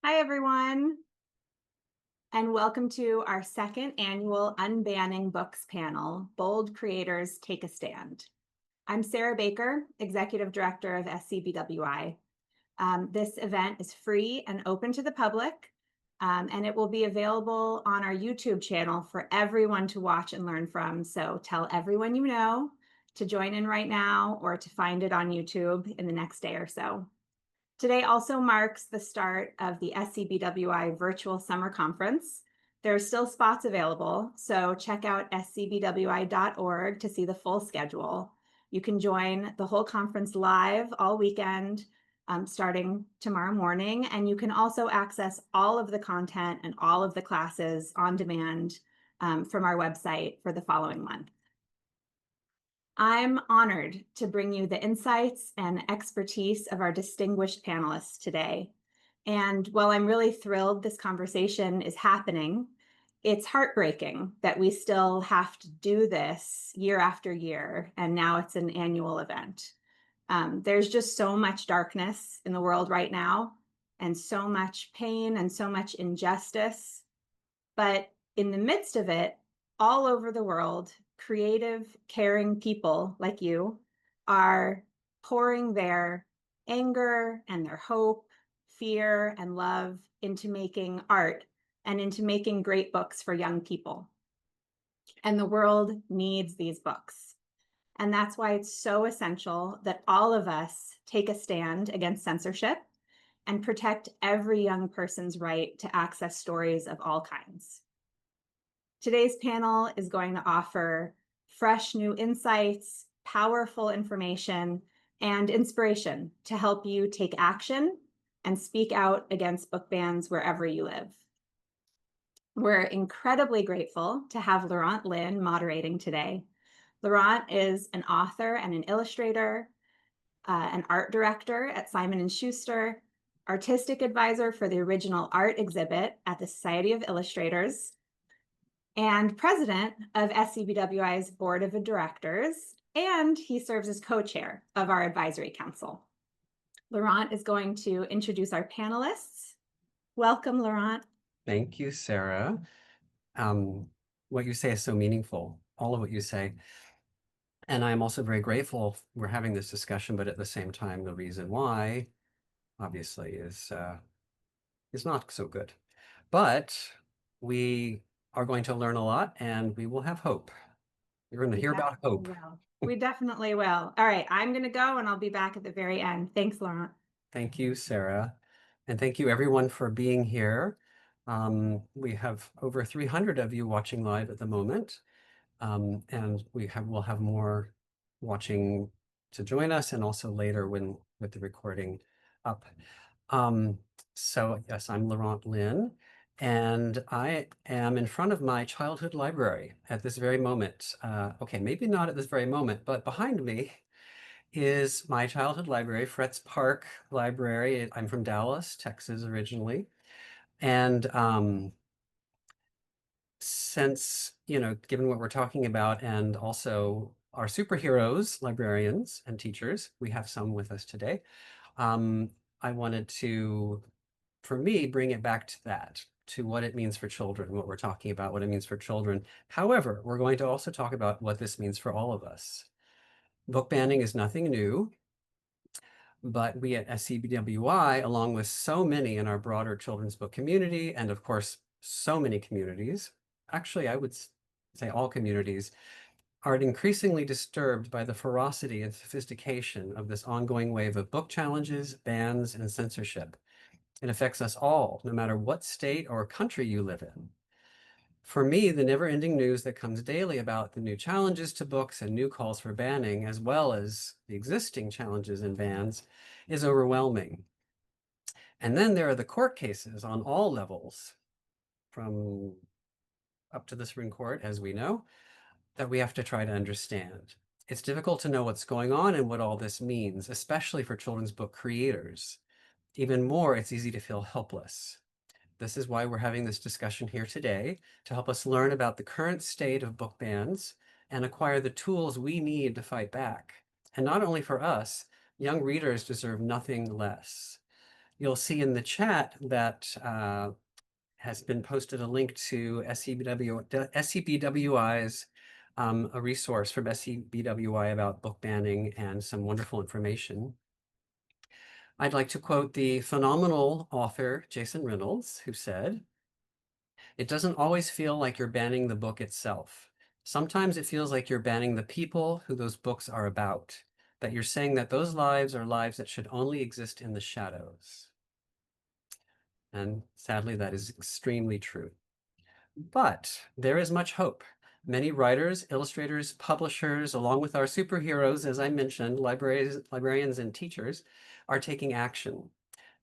Hi, everyone, and welcome to our second annual UnBanning Books panel, Bold Creators Take a Stand. I'm Sarah Baker, Executive Director of SCBWI. This event is free and open to the public, and it will be available on our YouTube channel for everyone to watch and learn from. So tell everyone you know to join in right now or to find it on YouTube in the next day or so. Today also marks the start of the SCBWI Virtual Summer Conference. There are still spots available, so check out scbwi.org to see the full schedule. You can join the whole conference live all weekend, starting tomorrow morning, and you can also access all of the content and all of the classes on demand from our website for the following month. I'm honored to bring you the insights and expertise of our distinguished panelists today. And while I'm really thrilled this conversation is happening, it's heartbreaking that we still have to do this year after year, and now it's an annual event. There's just so much darkness in the world right now, and so much pain and so much injustice. But in the midst of it, all over the world, creative, caring people like you are pouring their anger and their hope, fear, and love into making art and into making great books for young people. And the world needs these books. And that's why it's so essential that all of us take a stand against censorship and protect every young person's right to access stories of all kinds. Today's panel is going to offer fresh new insights, powerful information, and inspiration to help you take action and speak out against book bans wherever you live. We're incredibly grateful to have Laurent Lynn moderating today. Laurent is an author and an illustrator, an art director at Simon & Schuster, artistic advisor for the original art exhibit at the Society of Illustrators, and president of SCBWI's board of directors, and he serves as co-chair of our advisory council. Laurent is going to introduce our panelists. Welcome, Laurent. Thank you, Sarah. What you say is so meaningful, all of what you say. And I'm also very grateful we're having this discussion, but at the same time, the reason why, obviously, is not so good. But we are going to learn a lot, and we will have hope. You're going to hear about hope. We definitely will. All right, I'm going to go, and I'll be back at the very end. Thanks, Laurent. Thank you, Sarah. And thank you, everyone, for being here. We have over 300 of you watching live at the moment. And we'll have more watching to join us, and also later with the recording up. So yes, I'm Laurent Lynn, and I am in front of my childhood library at this very moment. Okay, maybe not at this very moment, but behind me is my childhood library, Fretz Park Library. I'm from Dallas, Texas originally. And since, given what we're talking about, and also our superheroes, librarians and teachers, we have some with us today. I wanted to, for me, bring it back to that, to what it means for children, what we're talking about, what it means for children. However, we're going to also talk about what this means for all of us. Book banning is nothing new, but we at SCBWI, along with so many in our broader children's book community, and of course, so many communities, actually, I would say all communities, are increasingly disturbed by the ferocity and sophistication of this ongoing wave of book challenges, bans, and censorship. It affects us all, no matter what state or country you live in. For me, the never-ending news that comes daily about the new challenges to books and new calls for banning, as well as the existing challenges and bans, is overwhelming. And then there are the court cases on all levels, from up to the Supreme Court, as we know, that we have to try to understand. It's difficult to know what's going on and what all this means, especially for children's book creators. Even more, it's easy to feel helpless. This is why we're having this discussion here today, to help us learn about the current state of book bans and acquire the tools we need to fight back. And not only for us, young readers deserve nothing less. You'll see in the chat that has been posted a link to SCBWI's a resource from SCBWI about book banning and some wonderful information. I'd like to quote the phenomenal author, Jason Reynolds, who said, "It doesn't always feel like you're banning the book itself. Sometimes it feels like you're banning the people who those books are about, that you're saying that those lives are lives that should only exist in the shadows." And sadly, that is extremely true. But there is much hope. Many writers, illustrators, publishers, along with our superheroes, as I mentioned, librarians and teachers, are taking action.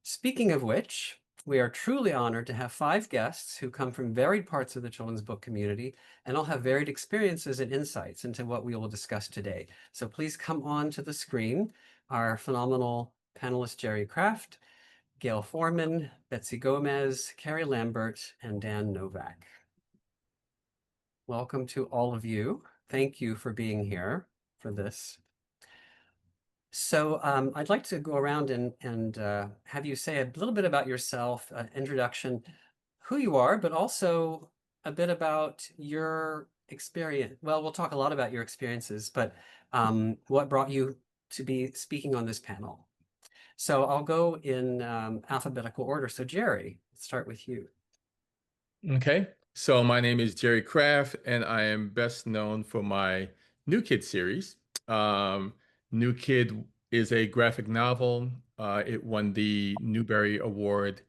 Speaking of which, we are truly honored to have 5 guests who come from varied parts of the children's book community and all have varied experiences and insights into what we will discuss today. So please come on to the screen. Our phenomenal panelist, Jerry Kraft, Gail Foreman, Betsy Gomez, Carrie Lambert, and Dan Novak. Welcome to all of you. Thank you for being here for this. So I'd like to go around and have you say a little bit about yourself, introduction, who you are, but also a bit about your experience. Well, we'll talk a lot about your experiences, but what brought you to be speaking on this panel. So I'll go in alphabetical order. So Jerry, let's start with you. Okay, so my name is Jerry Kraft, and I am best known for my New Kid series. New Kid is a graphic novel. It won the Newbery Award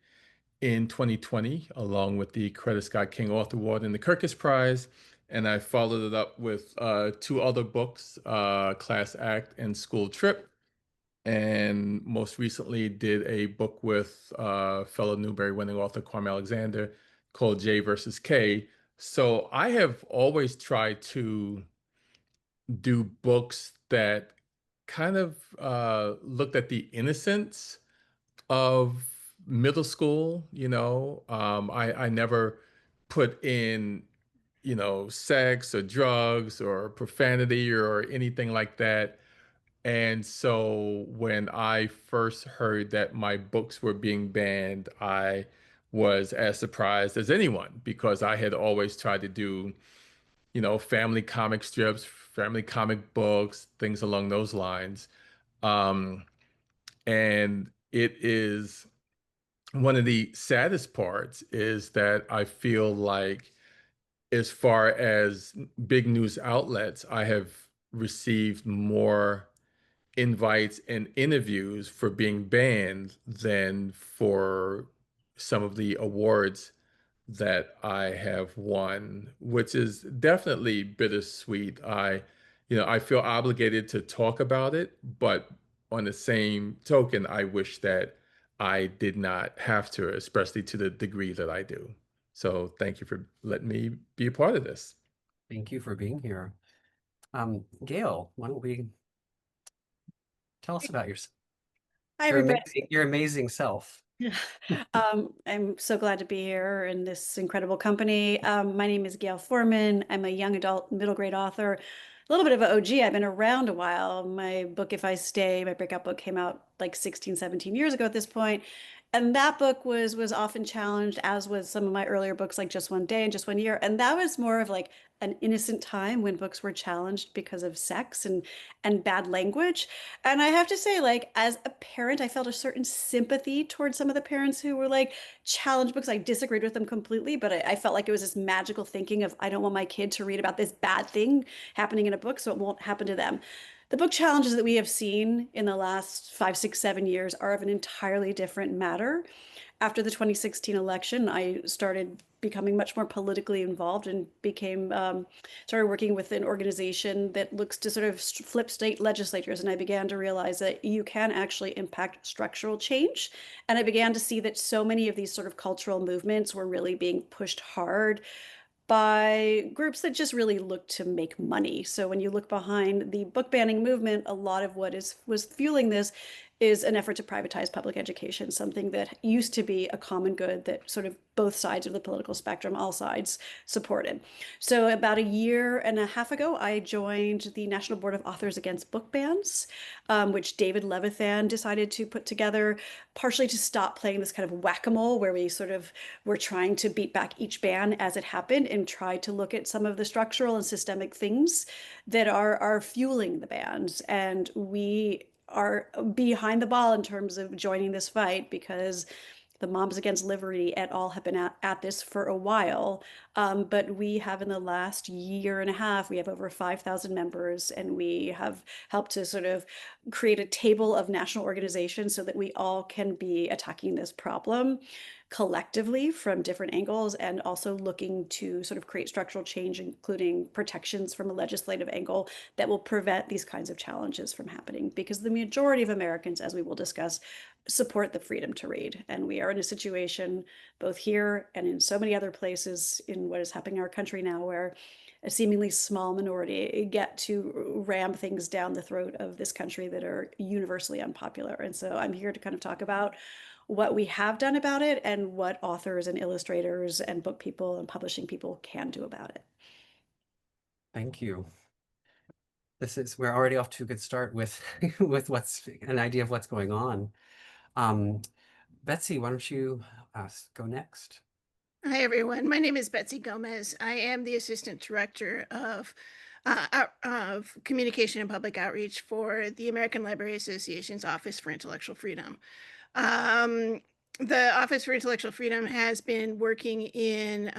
in 2020, along with the Coretta Scott King Author Award and the Kirkus Prize. And I followed it up with 2 other books, Class Act and School Trip. And most recently did a book with fellow Newbery winning author Kwame Alexander called J versus K. So I have always tried to do books that kind of looked at the innocence of middle school. I never put in, sex or drugs or profanity or anything like that. And so when I first heard that my books were being banned, I was as surprised as anyone because I had always tried to do, family comic strips, family comic books, things along those lines. Um, and it is one of the saddest parts is that I feel like as far as big news outlets, I have received more invites and interviews for being banned than for some of the awards that I have won, which is definitely bittersweet. I feel obligated to talk about it, but on the same token, I wish that I did not have to, especially to the degree that I do. So thank you for letting me be a part of this. Thank you for being here. Gail, why don't we tell us about yourself? Hi, everybody. Your amazing self. I'm so glad to be here in this incredible company. My name is Gail Foreman. I'm a young adult middle grade author, a little bit of an OG. I've been around a while. My book, If I Stay, my breakout book came out like 16, 17 years ago at this point. And that book was often challenged, as was some of my earlier books, like Just One Day and Just One Year. And that was more of like an innocent time when books were challenged because of sex and bad language. And I have to say, like, as a parent, I felt a certain sympathy towards some of the parents who were like challenged books. I disagreed with them completely, but I felt like it was this magical thinking of, I don't want my kid to read about this bad thing happening in a book, so it won't happen to them. The book challenges that we have seen in the last 5, 6, 7 years are of an entirely different matter. After the 2016 election, I started becoming much more politically involved and started working with an organization that looks to sort of flip state legislatures. And I began to realize that you can actually impact structural change. And I began to see that so many of these sort of cultural movements were really being pushed hard by groups that just really look to make money. So when you look behind the book banning movement, a lot of what was fueling this is an effort to privatize public education, something that used to be a common good that sort of both sides of the political spectrum, all sides, supported. So about a year and a half ago, I joined the National Board of Authors Against Book Bans, which David Levithan decided to put together, partially to stop playing this kind of whack-a-mole where we sort of were trying to beat back each ban as it happened and try to look at some of the structural and systemic things that are fueling the bans. And we are behind the ball in terms of joining this fight because the Moms Against Livery et al. Have been at this for a while. But we have, in the last year and a half, we have over 5,000 members, and we have helped to sort of create a table of national organizations so that we all can be attacking this problem collectively from different angles, and also looking to sort of create structural change, including protections from a legislative angle that will prevent these kinds of challenges from happening. Because the majority of Americans, as we will discuss, support the freedom to read. And we are in a situation, both here and in so many other places in what is happening in our country now, where a seemingly small minority get to ram things down the throat of this country that are universally unpopular. And so I'm here to kind of talk about what we have done about it and what authors and illustrators and book people and publishing people can do about it. Thank you. We're already off to a good start with with what's an idea of what's going on. Betsy, why don't you go next? Hi, everyone. My name is Betsy Gomez. I am the Assistant Director of Communication and Public Outreach for the American Library Association's Office for Intellectual Freedom. The Office for Intellectual Freedom has been working in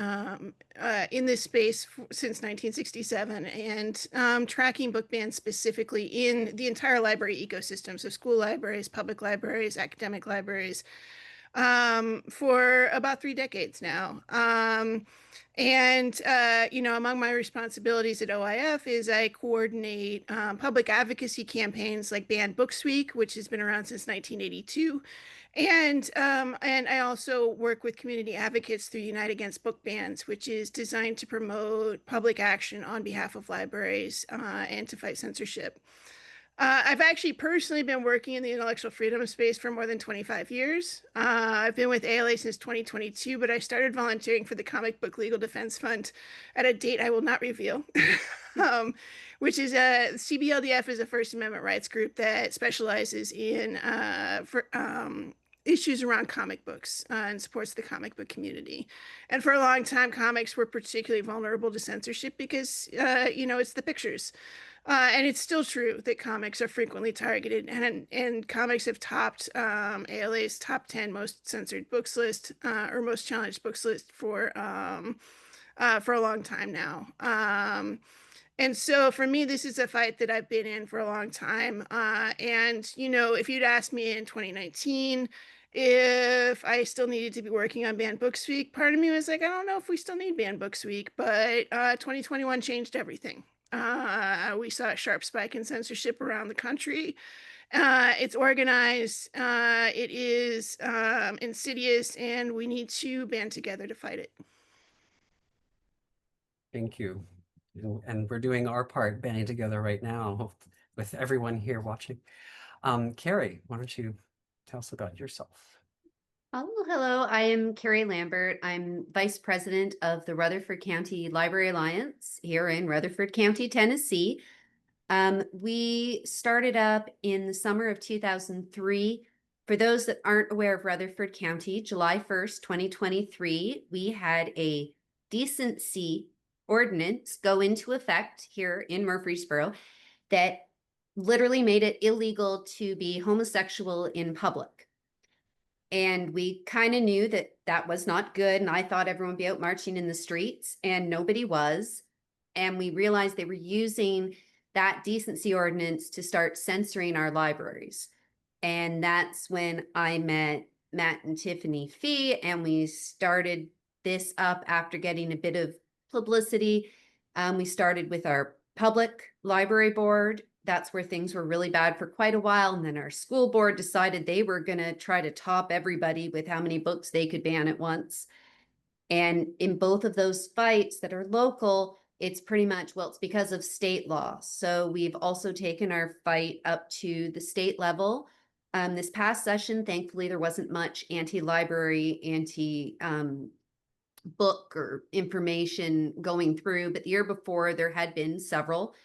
this space since 1967 and tracking book bans specifically in the entire library ecosystem, so school libraries, public libraries, academic libraries, for about 3 decades now. Among my responsibilities at OIF is I coordinate public advocacy campaigns like Ban Books Week, which has been around since 1982. And I also work with community advocates through Unite Against Book Bans, which is designed to promote public action on behalf of libraries and to fight censorship. I've actually personally been working in the intellectual freedom space for more than 25 years. I've been with ALA since 2022, but I started volunteering for the Comic Book Legal Defense Fund at a date I will not reveal, which is CBLDF is a First Amendment rights group that specializes in issues around comic books and supports the comic book community. And for a long time, comics were particularly vulnerable to censorship because, it's the pictures. And it's still true that comics are frequently targeted, and comics have topped ALA's top 10 most censored books list or most challenged books list for a long time now. And so for me, this is a fight that I've been in for a long time. If you'd asked me in 2019 if I still needed to be working on Banned Books Week, part of me was like, I don't know if we still need Banned Books Week, but 2021 changed everything. We saw a sharp spike in censorship around the country. It's organized, it is insidious, and we need to band together to fight it. Thank you. And we're doing our part, banding together right now with everyone here watching. Carrie, why don't you tell us about yourself? Oh, hello. I am Carrie Lambert. I'm Vice President of the Rutherford County Library Alliance here in Rutherford County, Tennessee. We started up in the summer of 2003. For those that aren't aware of Rutherford County, July 1st, 2023, we had a decency ordinance go into effect here in Murfreesboro that literally made it illegal to be homosexual in public. And we kind of knew that that was not good. And I thought everyone would be out marching in the streets, and nobody was. And we realized they were using that decency ordinance to start censoring our libraries. And that's when I met Matt and Tiffany Fee, and we started this up after getting a bit of publicity. We started with our public library board. That's where things were really bad for quite a while. And then our school board decided they were going to try to top everybody with how many books they could ban at once. And in both of those fights that are local, it's pretty much, well, it's because of state law. So we've also taken our fight up to the state level. This past session, thankfully, there wasn't much anti-library, book or information going through, but the year before there had been several,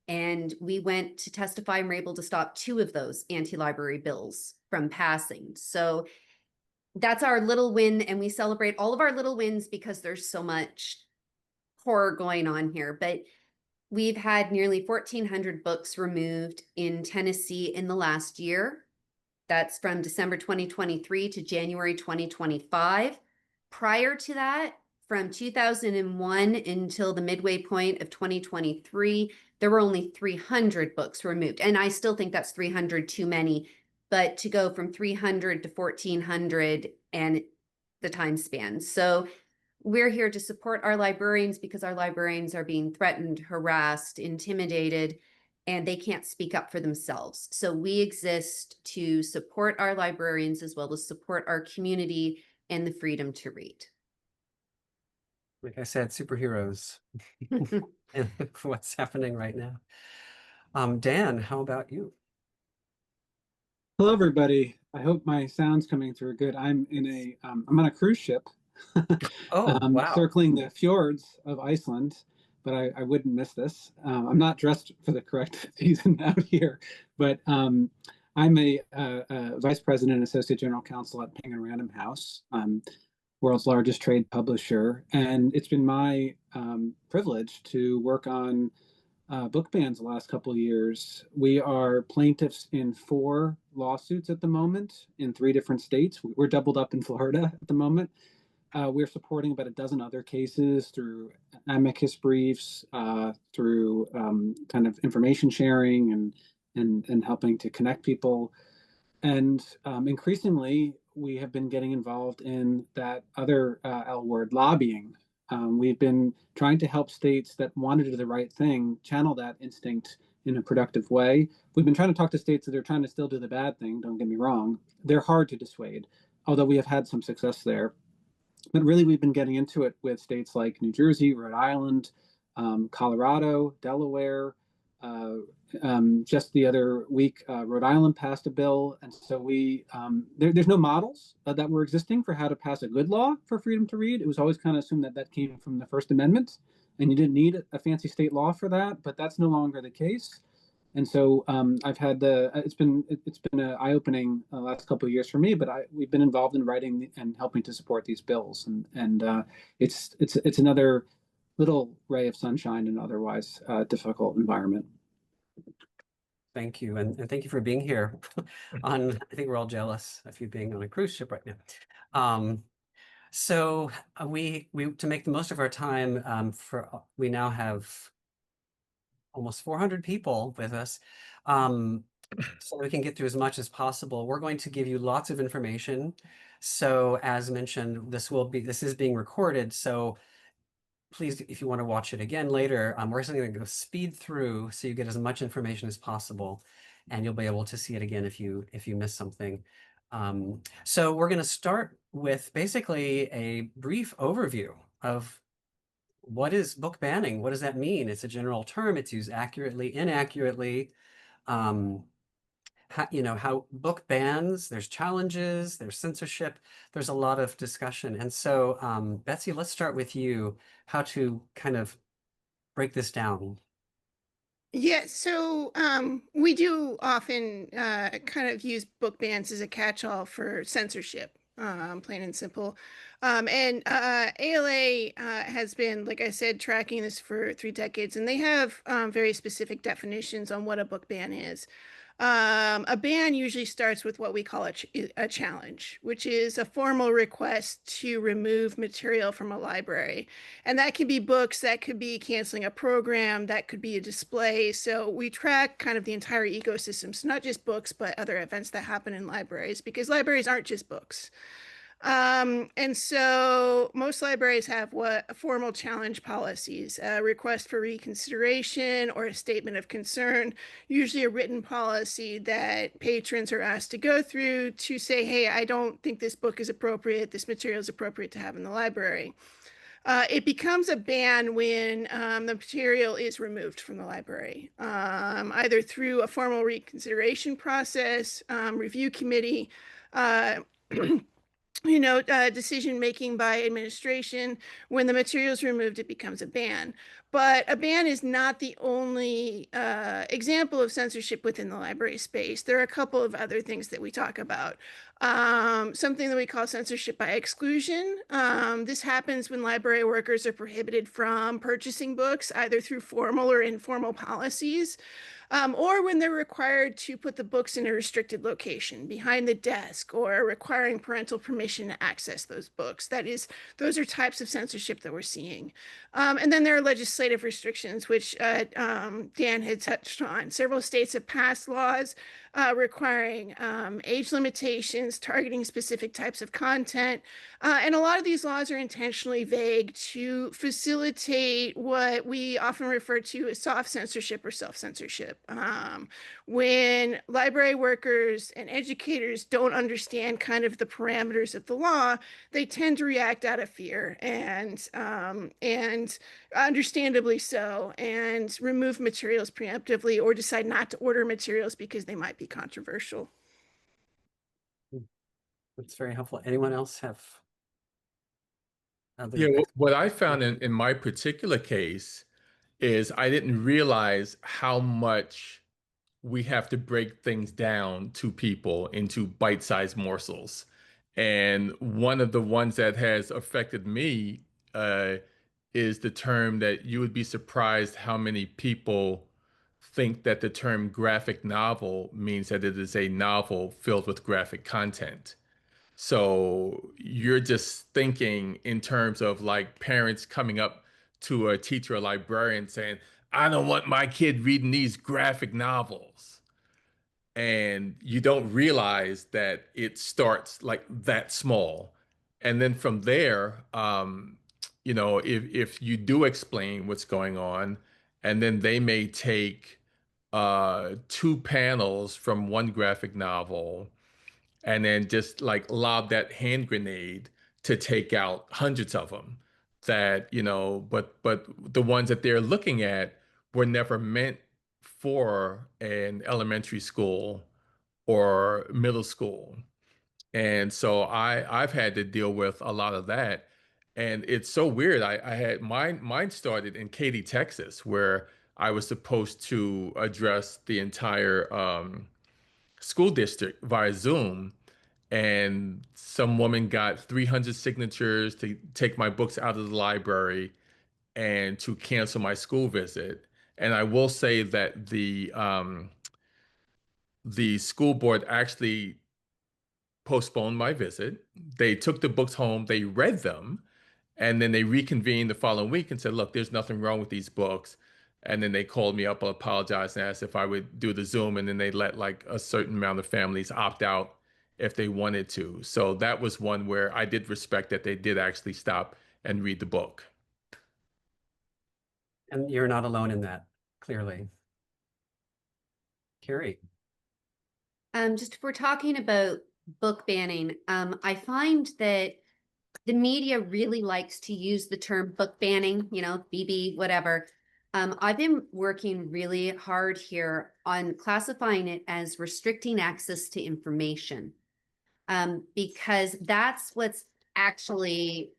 and we went to testify and were able to stop 2 of those anti-library bills from passing. So that's our little win, and we celebrate all of our little wins because there's so much horror going on here. But we've had nearly 1,400 books removed in Tennessee in the last year. That's from December 2023 to January 2025. Prior to that, from 2001 until the midway point of 2023, there were only 300 books removed. And I still think that's 300 too many, but to go from 300 to 1,400 and the time span. So we're here to support our librarians because our librarians are being threatened, harassed, intimidated, and they can't speak up for themselves. So we exist to support our librarians as well as support our community and the freedom to read. Like I said, superheroes. And what's happening right now. Dan, how about you? Hello, everybody. I hope my sound's coming through good. I'm on a cruise ship, Oh, wow. circling the fjords of Iceland, but I wouldn't miss this. I'm not dressed for the correct season out here, but I'm a vice president and associate general counsel at Penguin Random House, world's largest trade publisher, and it's been my privilege to work on book bans the last couple of years. We are plaintiffs in 4 lawsuits at the moment in 3 different states. We're doubled up in Florida at the moment. We're supporting about a dozen other cases through amicus briefs, through kind of information sharing and helping to connect people. And increasingly, we have been getting involved in that other L word, lobbying. We've been trying to help states that want to do the right thing channel that instinct in a productive way. We've been trying to talk to states that are trying to still do the bad thing, don't get me wrong. They're hard to dissuade, although we have had some success there. But really, we've been getting into it with states like New Jersey, Rhode Island, Colorado, Delaware. Just the other week, Rhode Island passed a bill, and so there's no models that were existing for how to pass a good law for freedom to read. It was always kind of assumed that came from the First Amendment, and you didn't need a fancy state law for that. But that's no longer the case. And so I've had it's been an eye-opening last couple of years for me. But we've been involved in writing and helping to support these bills, and it's another little ray of sunshine in an otherwise difficult environment. Thank you. And thank you for being here I think we're all jealous of you being on a cruise ship right now. So we to make the most of our time, we now have almost 400 people with us. So we can get through as much as possible. We're going to give you lots of information. So as mentioned, this is being recorded. So please, if you want to watch it again later, we're just going to go speed through so you get as much information as possible, and you'll be able to see it again if you miss something. So we're going to start with basically a brief overview of what is book banning. What does that mean? It's a general term. It's used accurately, inaccurately. How book bans, there's challenges, there's censorship, there's a lot of discussion. And so, Betsy, let's start with you, how to kind of break this down. Yeah, so we do often kind of use book bans as a catch-all for censorship, plain and simple. And ALA has been, like I said, tracking this for 3 decades, and they have very specific definitions on what a book ban is. A ban usually starts with what we call a challenge, which is a formal request to remove material from a library. And that can be books, that could be canceling a program, that could be a display. So we track kind of the entire ecosystem, so not just books, but other events that happen in libraries, because libraries aren't just books. And so most libraries have formal challenge policies, a request for reconsideration or a statement of concern, usually a written policy that patrons are asked to go through to say, hey, I don't think this book is appropriate, this material is appropriate to have in the library. It becomes a ban when the material is removed from the library, either through a formal reconsideration process, review committee, uh, decision making by administration. When the material is removed, it becomes a ban. But a ban is not the only example of censorship within the library space. There are a couple of other things that we talk about. Something that we call censorship by exclusion. This happens when library workers are prohibited from purchasing books, either through formal or informal policies. Or when they're required to put the books in a restricted location behind the desk, or requiring parental permission to access those books. Those are types of censorship that we're seeing. And then there are legislative restrictions, which Dan had touched on. Several states have passed laws requiring age limitations, targeting specific types of content. And a lot of these laws are intentionally vague to facilitate what we often refer to as soft censorship or self-censorship. When library workers and educators don't understand kind of the parameters of the law, they tend to react out of fear, and understandably so, and remove materials preemptively or decide not to order materials because they might be controversial. That's very helpful. Anyone else have other? Yeah, what I found in my particular case is I didn't realize how much we have to break things down to people into bite-sized morsels. And one of the ones that has affected me is the term that you would be surprised how many people think that the term graphic novel means that it is a novel filled with graphic content. So you're just thinking in terms of like parents coming up to a teacher or librarian saying, I don't want my kid reading these graphic novels. And you don't realize that it starts like that small. And then from there, if you do explain what's going on, and then they may take two panels from one graphic novel and then just like lob that hand grenade to take out hundreds of them but the ones that they're looking at were never meant for an elementary school or middle school. And so I've had to deal with a lot of that. And it's so weird. I had mine started in Katy, Texas, where I was supposed to address the entire school district via Zoom. And some woman got 300 signatures to take my books out of the library and to cancel my school visit. And I will say that the school board actually postponed my visit. They took the books home, they read them, and then they reconvened the following week and said, look, there's nothing wrong with these books. And then they called me up, apologized, and asked if I would do the Zoom. And then they let like a certain amount of families opt out if they wanted to. So that was one where I did respect that they did actually stop and read the book. And you're not alone in that, clearly. Carrie. Just if we're talking about book banning, I find that the media really likes to use the term book banning, BB, whatever. I've been working really hard here on classifying it as restricting access to information, because that's what's actually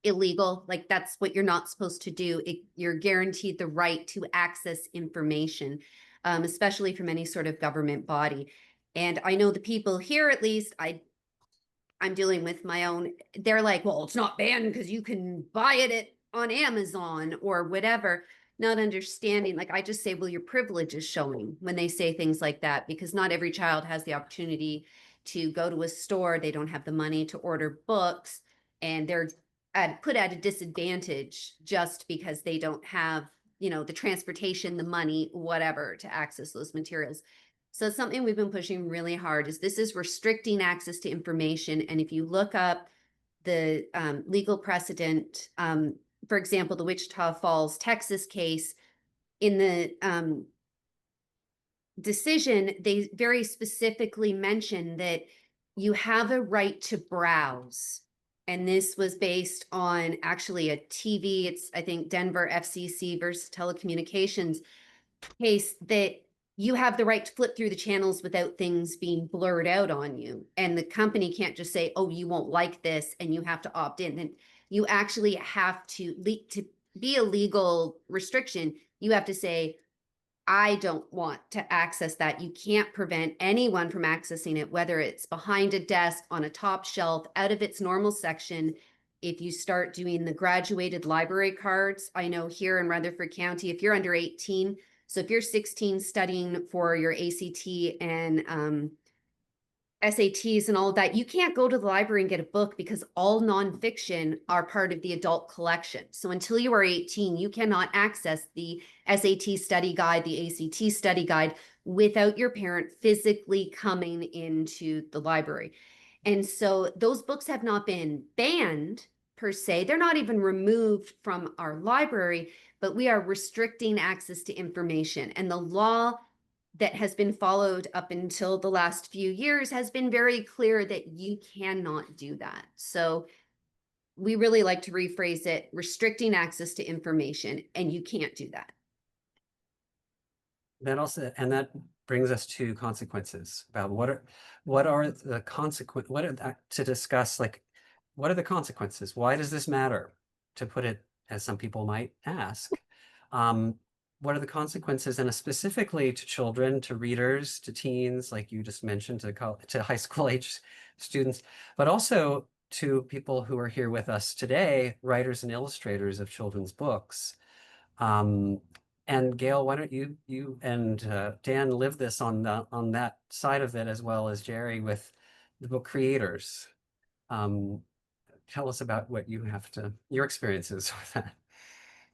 illegal. Like that's what you're not supposed to do. You're guaranteed the right to access information, especially from any sort of government body. And I know the people here, at least I'm dealing with my own, they're like, well, it's not banned because you can buy it on Amazon or whatever. Not understanding, like I just say, well, your privilege is showing when they say things like that, because not every child has the opportunity to go to a store. They don't have the money to order books, and they're put at a disadvantage just because they don't have, the transportation, the money, whatever, to access those materials. So it's something we've been pushing really hard, is this is restricting access to information. And if you look up the legal precedent, for example, the Wichita Falls, Texas case, in the decision, they very specifically mention that you have a right to browse And this was based on actually a TV, it's, I think, Denver FCC versus telecommunications case, that you have the right to flip through the channels without things being blurred out on you. And the company can't just say, oh, you won't like this and you have to opt in. And you actually have to be a legal restriction. You have to say, I don't want to access that. You can't prevent anyone from accessing it, whether it's behind a desk, on a top shelf, out of its normal section. If you start doing the graduated library cards, I know here in Rutherford County, if you're under 18, so if you're 16 studying for your ACT and SATs and all of that, you can't go to the library and get a book because all nonfiction are part of the adult collection. So until you are 18, you cannot access the SAT study guide, the ACT study guide, without your parent physically coming into the library. And so those books have not been banned per se. They're not even removed from our library, but we are restricting access to information. And the law that has been followed up until the last few years has been very clear that you cannot do that. So we really like to rephrase it, restricting access to information, and you can't do that. That brings us to consequences about what are the to discuss, like, what are the consequences? Why does this matter? To put it, as some people might ask, what are the consequences, and specifically to children, to readers, to teens, like you just mentioned, to high school age students, but also to people who are here with us today, writers and illustrators of children's books. And Gail, why don't you and Dan live this on that side of it, as well as Jerry with the book creators. Tell us about what your experiences with that.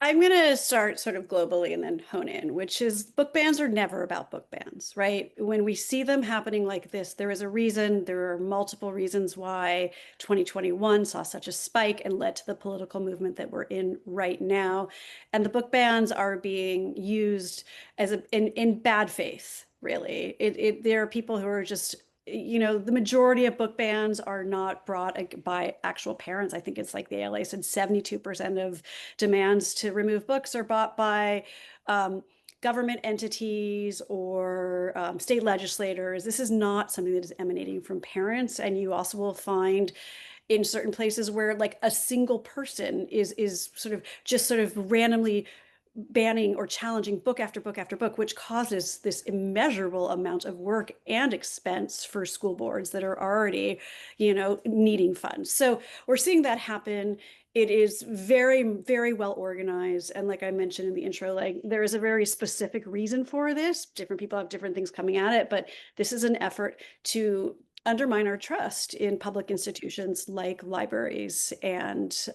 I'm going to start sort of globally and then hone in, which is book bans are never about book bans, right? When we see them happening like this, there is a reason. There are multiple reasons why 2021 saw such a spike and led to the political movement that we're in right now. And the book bans are being used as in bad faith, really. There are people who are just, the majority of book bans are not brought by actual parents. I think it's like the ALA said 72% of demands to remove books are bought by government entities or state legislators. This is not something that is emanating from parents. And you also will find in certain places where like a single person is sort of randomly banning or challenging book after book after book, which causes this immeasurable amount of work and expense for school boards that are already, needing funds. So we're seeing that happen. It is very, very well organized. And like I mentioned in the intro, like there is a very specific reason for this. Different people have different things coming at it, but this is an effort to undermine our trust in public institutions like libraries and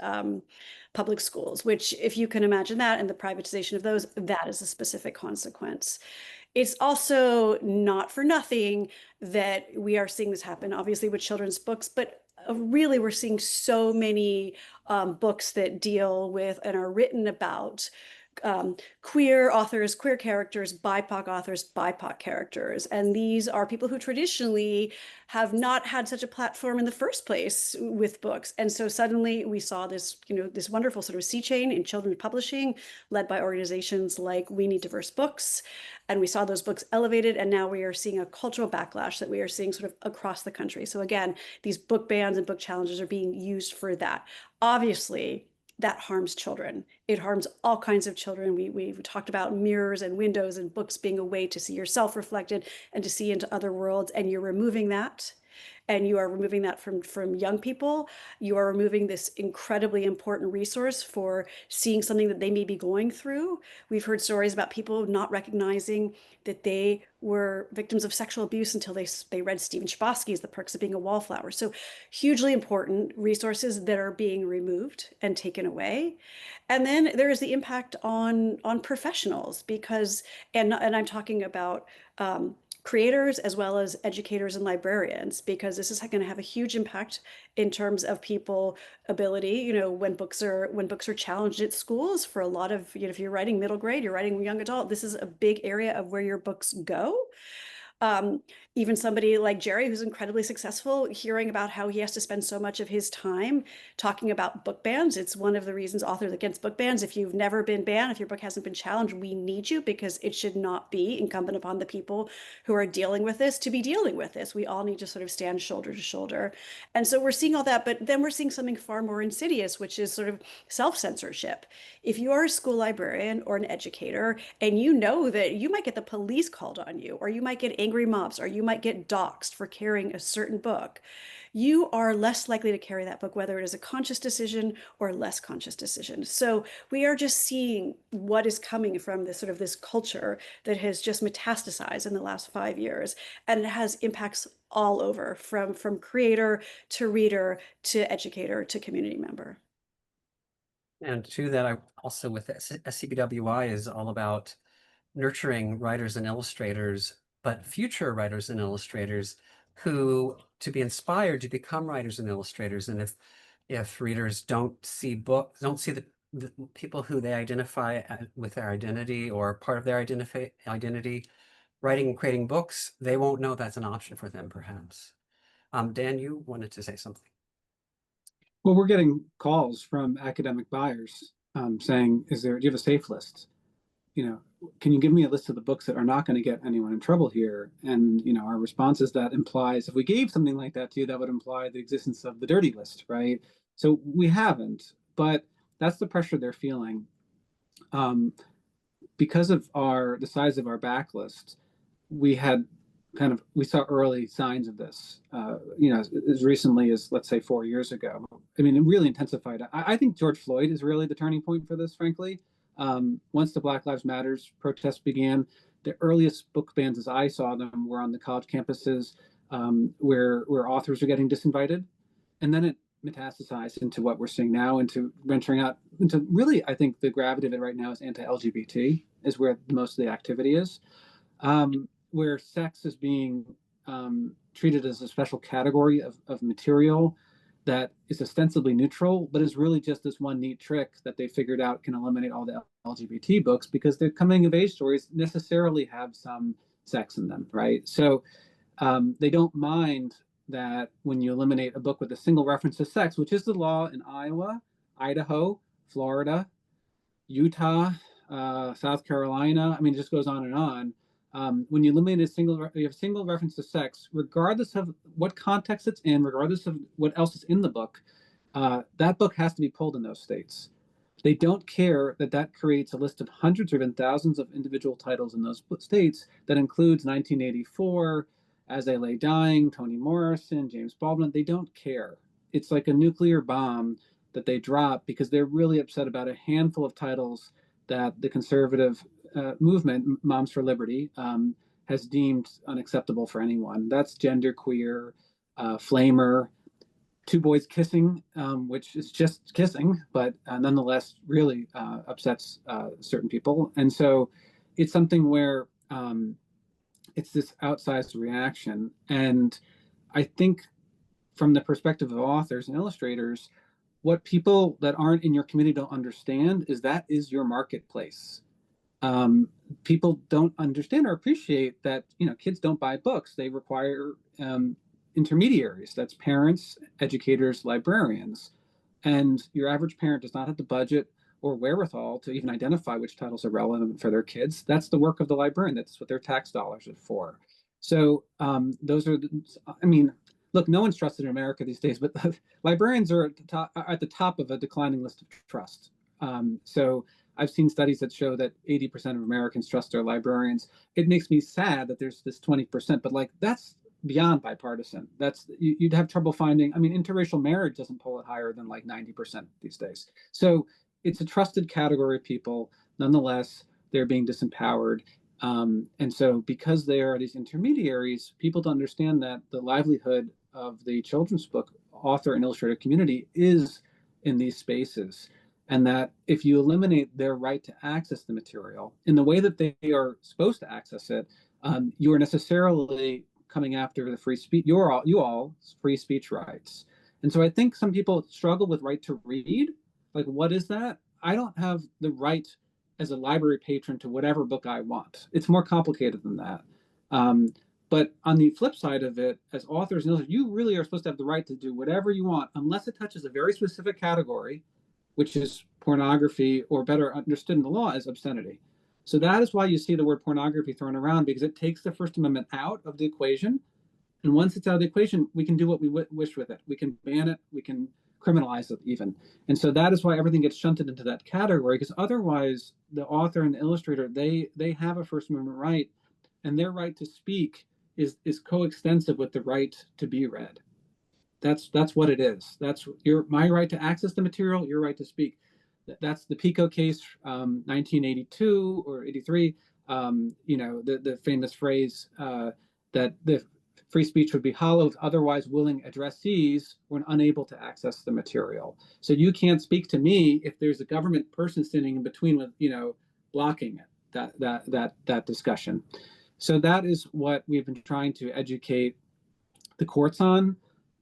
public schools, which, if you can imagine that, and the privatization of those, that is a specific consequence. It's also not for nothing that we are seeing this happen, obviously, with children's books, but really we're seeing so many books that deal with and are written about queer authors, queer characters, BIPOC authors, BIPOC characters. And these are people who traditionally have not had such a platform in the first place with books. And so suddenly we saw this, this wonderful sort of sea change in children's publishing led by organizations like We Need Diverse Books. And we saw those books elevated. And now we are seeing a cultural backlash that we are seeing sort of across the country. So again, these book bans and book challenges are being used for that. Obviously, that harms children. It harms all kinds of children. We've talked about mirrors and windows and books being a way to see yourself reflected and to see into other worlds. And you're removing that. And you are removing that from young people. You are removing this incredibly important resource for seeing something that they may be going through. We've heard stories about people not recognizing that they were victims of sexual abuse until they read Stephen Chbosky's The Perks of Being a Wallflower. So hugely important resources that are being removed and taken away. And then there is the impact on professionals because, and I'm talking about creators as well as educators and librarians, because this is going to have a huge impact in terms of people ability, when books are challenged at schools for a lot of, if you're writing middle grade, you're writing young adult, this is a big area of where your books go. Even somebody like Jerry, who's incredibly successful, hearing about how he has to spend so much of his time talking about book bans. It's one of the reasons Authors Against Book Bans, if you've never been banned, if your book hasn't been challenged, we need you, because it should not be incumbent upon the people who are dealing with this to be dealing with this. We all need to sort of stand shoulder to shoulder. And so we're seeing all that, but then we're seeing something far more insidious, which is sort of self-censorship. If you are a school librarian or an educator and you know that you might get the police called on you, or you might get angry mobs, or you might get doxxed for carrying a certain book, you are less likely to carry that book, whether it is a conscious decision or a less conscious decision. So we are just seeing what is coming from this sort of this culture that has just metastasized in the last 5 years, and it has impacts all over, from creator to reader to educator to community member. And to that, I also with SCBWI is all about nurturing writers and illustrators, but future writers and illustrators who to be inspired to become writers and illustrators. And if readers don't see the people who they identify with their identity or part of their identity writing and creating books, they won't know that's an option for them, perhaps. Dan, you wanted to say something. Well, we're getting calls from academic buyers saying, do you have a safe list? Can you give me a list of the books that are not going to get anyone in trouble here? And, our response is that implies, if we gave something like that to you, that would imply the existence of the dirty list, right? So we haven't, but that's the pressure they're feeling. Because of the size of our backlist, we saw early signs of this, as recently as, let's say, 4 years ago. I mean, it really intensified. I think George Floyd is really the turning point for this, frankly. Once the Black Lives Matters protests began, the earliest book bans as I saw them were on the college campuses, where authors are getting disinvited. And then it metastasized into what we're seeing now, into venturing out into, really, I think the gravity of it right now is anti-LGBT, is where most of the activity is. Where sex is being treated as a special category of material that is ostensibly neutral, but is really just this one neat trick that they figured out can eliminate all the LGBT books, because their coming of age stories necessarily have some sex in them, right? So they don't mind that when you eliminate a book with a single reference to sex, which is the law in Iowa, Idaho, Florida, Utah, South Carolina. I mean, it just goes on and on. When you eliminate you have a single reference to sex, regardless of what context it's in, regardless of what else is in the book, that book has to be pulled in those states. They don't care that creates a list of hundreds or even thousands of individual titles in those states that includes 1984, As I Lay Dying, Toni Morrison, James Baldwin. They don't care. It's like a nuclear bomb that they drop because they're really upset about a handful of titles that the conservative movement, Moms for Liberty, has deemed unacceptable for anyone. That's genderqueer, flamer, two boys kissing, which is just kissing, but nonetheless really upsets certain people. And so it's something where it's this outsized reaction. And I think from the perspective of authors and illustrators, what people that aren't in your community don't understand is that is your marketplace. People don't understand or appreciate that, kids don't buy books. They require intermediaries. That's parents, educators, librarians. And your average parent does not have the budget or wherewithal to even identify which titles are relevant for their kids. That's the work of the librarian. That's what their tax dollars are for. So those are, look, no one's trusted in America these days, but librarians are at the top of a declining list of trust. So I've seen studies that show that 80% of Americans trust their librarians. It makes me sad that there's this 20%, but that's beyond bipartisan. You'd have trouble finding, interracial marriage doesn't pull it higher than 90% these days. So it's a trusted category of people. Nonetheless, they're being disempowered. And so because they are these intermediaries, people don't understand that the livelihood of the children's book author and illustrator community is in these spaces. And that if you eliminate their right to access the material in the way that they are supposed to access it, you are necessarily coming after the free speech, you all free speech rights. And so I think some people struggle with right to read. What is that? I don't have the right as a library patron to whatever book I want. It's more complicated than that. But on the flip side of it, as authors and illustrators, you really are supposed to have the right to do whatever you want, unless it touches a very specific category, which is pornography, or better understood in the law as obscenity. So that is why you see the word pornography thrown around, because it takes the First Amendment out of the equation. And once it's out of the equation, we can do what we wish with it. We can ban it, we can criminalize it even. And so that is why everything gets shunted into that category, because otherwise the author and the illustrator, they have a First Amendment right, and their right to speak is coextensive with the right to be read. That's what it is. That's my right to access the material, your right to speak. That's the Pico case, 1982 or 83. The famous phrase that the free speech would be hollow if otherwise willing addressees were unable to access the material. So you can't speak to me if there's a government person standing in between with, blocking it, that discussion. So that is what we've been trying to educate the courts on,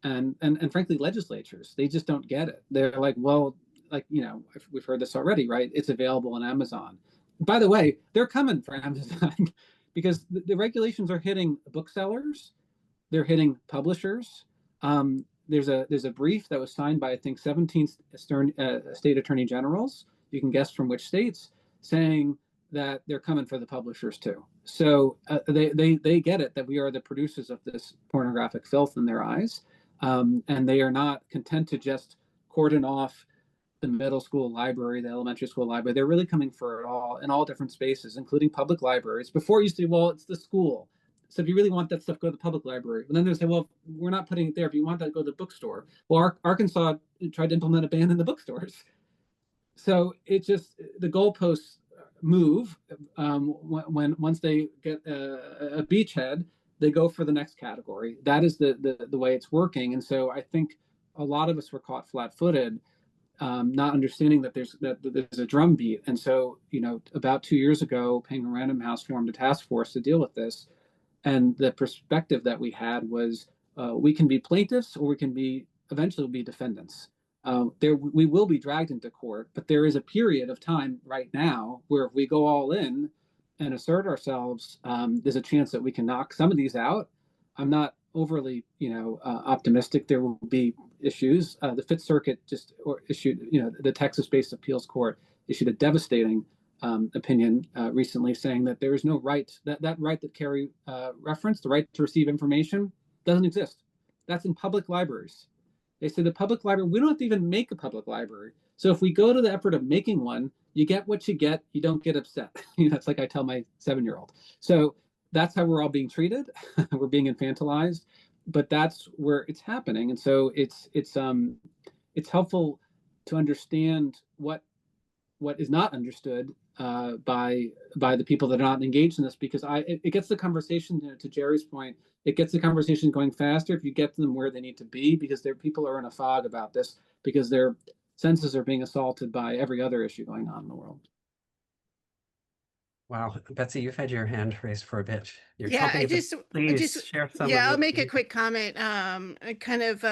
and frankly legislatures. They just don't get it. They're like, well, we've heard this already, right? It's available on Amazon. By the way, they're coming for Amazon because the regulations are hitting booksellers, they're hitting publishers. There's a brief that was signed by, I think, 17 state attorney generals. You can guess from which states, saying that they're coming for the publishers too. So they get it, that we are the producers of this pornographic filth in their eyes, and they are not content to just cordon off the middle school library, the elementary school library. They're really coming for it all in all different spaces, including public libraries. Before it used to be, well, it's the school. So if you really want that stuff, go to the public library. And then they say, well, we're not putting it there. If you want that, go to the bookstore. Well, Arkansas tried to implement a ban in the bookstores. So it just, the goalposts move. Once they get a beachhead, they go for the next category. That is the way it's working. And so I think a lot of us were caught flat-footed, not understanding that there's a drumbeat. And so, about 2 years ago, Penguin Random House formed a task force to deal with this. And the perspective that we had was, we can be plaintiffs, or we can eventually be defendants. We will be dragged into court, but there is a period of time right now where if we go all in and assert ourselves, there's a chance that we can knock some of these out. I'm not overly, optimistic there will be issues. The Fifth Circuit issued, the Texas-based appeals court issued a devastating opinion recently, saying that there is no right, that right that Carrie referenced, the right to receive information, doesn't exist. That's in public libraries. They say the public library, we don't have to even make a public library. So if we go to the effort of making one, you get what you get, you don't get upset. It's like I tell my 7-year-old. So that's how we're all being treated. We're being infantilized, but that's where it's happening. And so it's helpful to understand what is not understood by the people that are not engaged in this, because it gets the conversation, to Jerry's point, it gets the conversation going faster if you get them where they need to be, because people are in a fog about this, because their senses are being assaulted by every other issue going on in the world. Wow, Betsy, you've had your hand raised for a bit. You're Yeah, chomping at the- Please share some. Yeah, of I'll it. make a quick comment. Kind of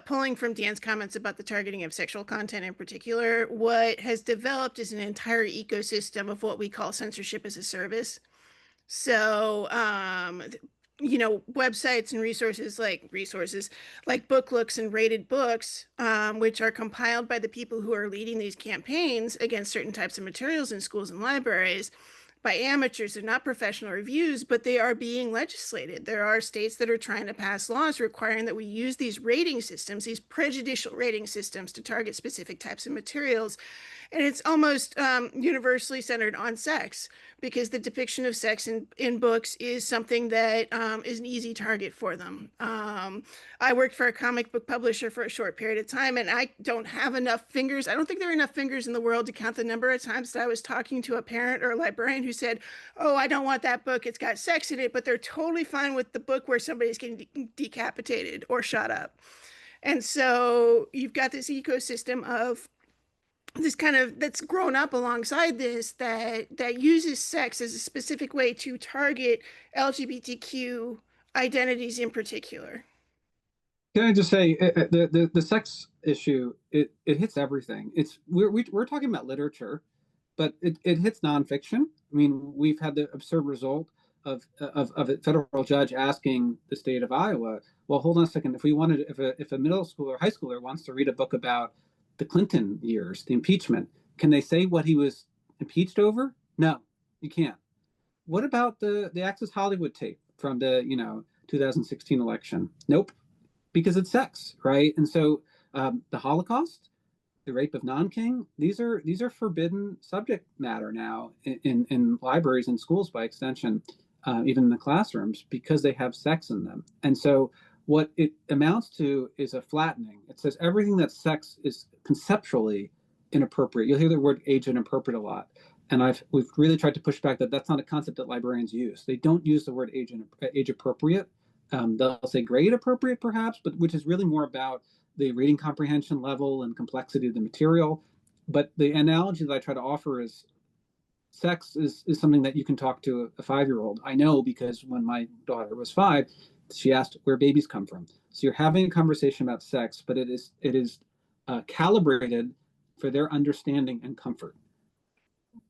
pulling from Dan's comments about the targeting of sexual content in particular, what has developed is an entire ecosystem of what we call censorship as a service. So, websites and resources like BookLooks and Rated Books, which are compiled by the people who are leading these campaigns against certain types of materials in schools and libraries by amateurs. They're not professional reviews, but they are being legislated. There are states that are trying to pass laws requiring that we use these rating systems, these prejudicial rating systems, to target specific types of materials. And it's almost universally centered on sex, because the depiction of sex in books is something that is an easy target for them. I worked for a comic book publisher for a short period of time, and I don't have enough fingers. I don't think there are enough fingers in the world to count the number of times that I was talking to a parent or a librarian who said, oh, I don't want that book, it's got sex in it, but they're totally fine with the book where somebody's getting decapitated or shot up. And so you've got this ecosystem of this kind of that's grown up alongside this, that uses sex as a specific way to target LGBTQ identities in particular. Can I just say, the sex issue, it hits everything. We're talking about literature, but it hits nonfiction. I mean, we've had the absurd result of a federal judge asking the state of Iowa, well, hold on a second. If a middle school or high schooler wants to read a book about the Clinton years, the impeachment, can they say what he was impeached over? No, you can't. What about the Access Hollywood tape from the 2016 election? Nope, because it's sex, right? And so the Holocaust, the rape of non-king, these are forbidden subject matter now in libraries and schools by extension, even in the classrooms, because they have sex in them. And so what it amounts to is a flattening. It says everything that's sex is conceptually inappropriate. You'll hear the word age inappropriate a lot. And we've really tried to push back that that's not a concept that librarians use. They don't use the word age appropriate. They'll say grade appropriate perhaps, but which is really more about the reading comprehension level and complexity of the material. But the analogy that I try to offer is sex is something that you can talk to a 5-year-old. I know because when my daughter was 5, she asked where babies come from. So you're having a conversation about sex, but it is calibrated for their understanding and comfort.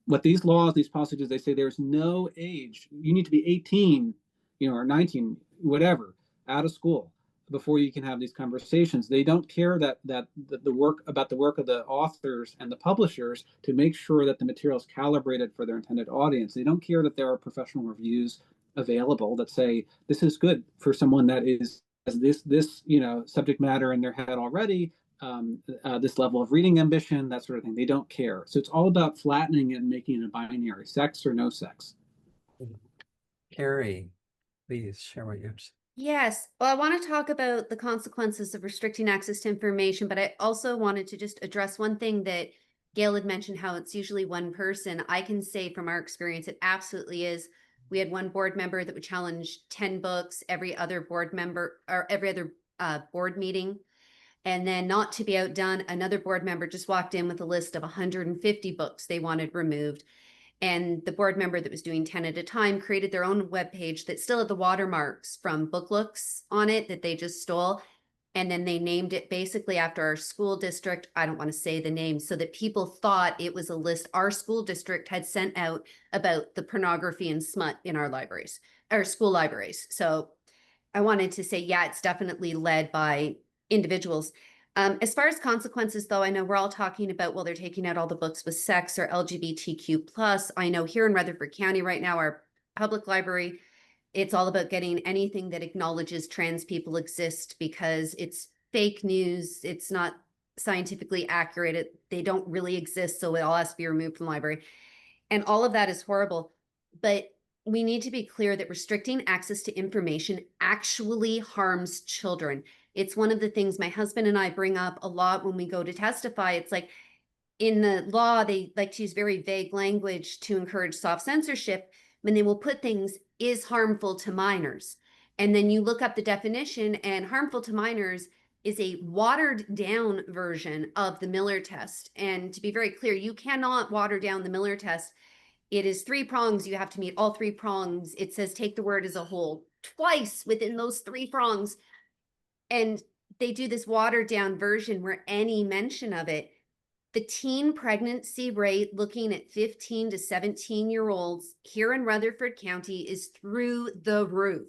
What these laws, these policies, they say there's no age. You need to be 18, or 19, whatever, out of school before you can have these conversations. They don't care that the work of the authors and the publishers to make sure that the material is calibrated for their intended audience. They don't care that there are professional reviews available that say this is good for someone that has this subject matter in their head already. This level of reading ambition, that sort of thing. They don't care. So it's all about flattening it and making it a binary, sex or no sex. Carrie, please share what yours. Yes. Well, I want to talk about the consequences of restricting access to information, but I also wanted to just address one thing that Gail had mentioned, how it's usually one person. I can say from our experience, it absolutely is. We had one board member that would challenge 10 books every other board member or every other board meeting. And then, not to be outdone, another board member just walked in with a list of 150 books they wanted removed. And the board member that was doing 10 at a time created their own webpage that still had the watermarks from Book Looks on it that they just stole. And then they named it basically after our school district. I don't want to say the name, so that people thought it was a list our school district had sent out about the pornography and smut in our libraries, our school libraries. So I wanted to say, yeah, it's definitely led by individuals. As far as consequences, though, I know we're all talking about, well, they're taking out all the books with sex or LGBTQ+. I know here in Rutherford County right now, our public library, it's all about getting anything that acknowledges trans people exist, because it's fake news. It's not scientifically accurate. They don't really exist. So it all has to be removed from the library. And all of that is horrible. But we need to be clear that restricting access to information actually harms children. It's one of the things my husband and I bring up a lot when we go to testify. It's like, in the law, they like to use very vague language to encourage soft censorship when they will put things is harmful to minors. And then you look up the definition, and harmful to minors is a watered down version of the Miller test. And to be very clear, you cannot water down the Miller test. It is 3 prongs. You have to meet all 3 prongs. It says take the word as a whole twice within those 3 prongs. And they do this watered down version where any mention of it, the teen pregnancy rate looking at 15 to 17-year-olds here in Rutherford County is through the roof.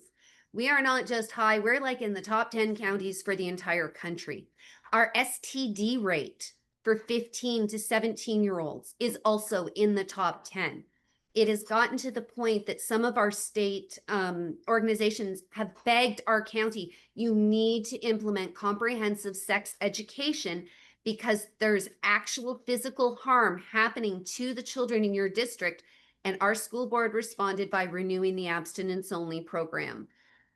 We are not just high, we're like in the top 10 counties for the entire country. Our STD rate for 15 to 17-year-olds is also in the top 10. It has gotten to the point that some of our state organizations have begged our county, you need to implement comprehensive sex education, because there's actual physical harm happening to the children in your district. And our school board responded by renewing the abstinence only program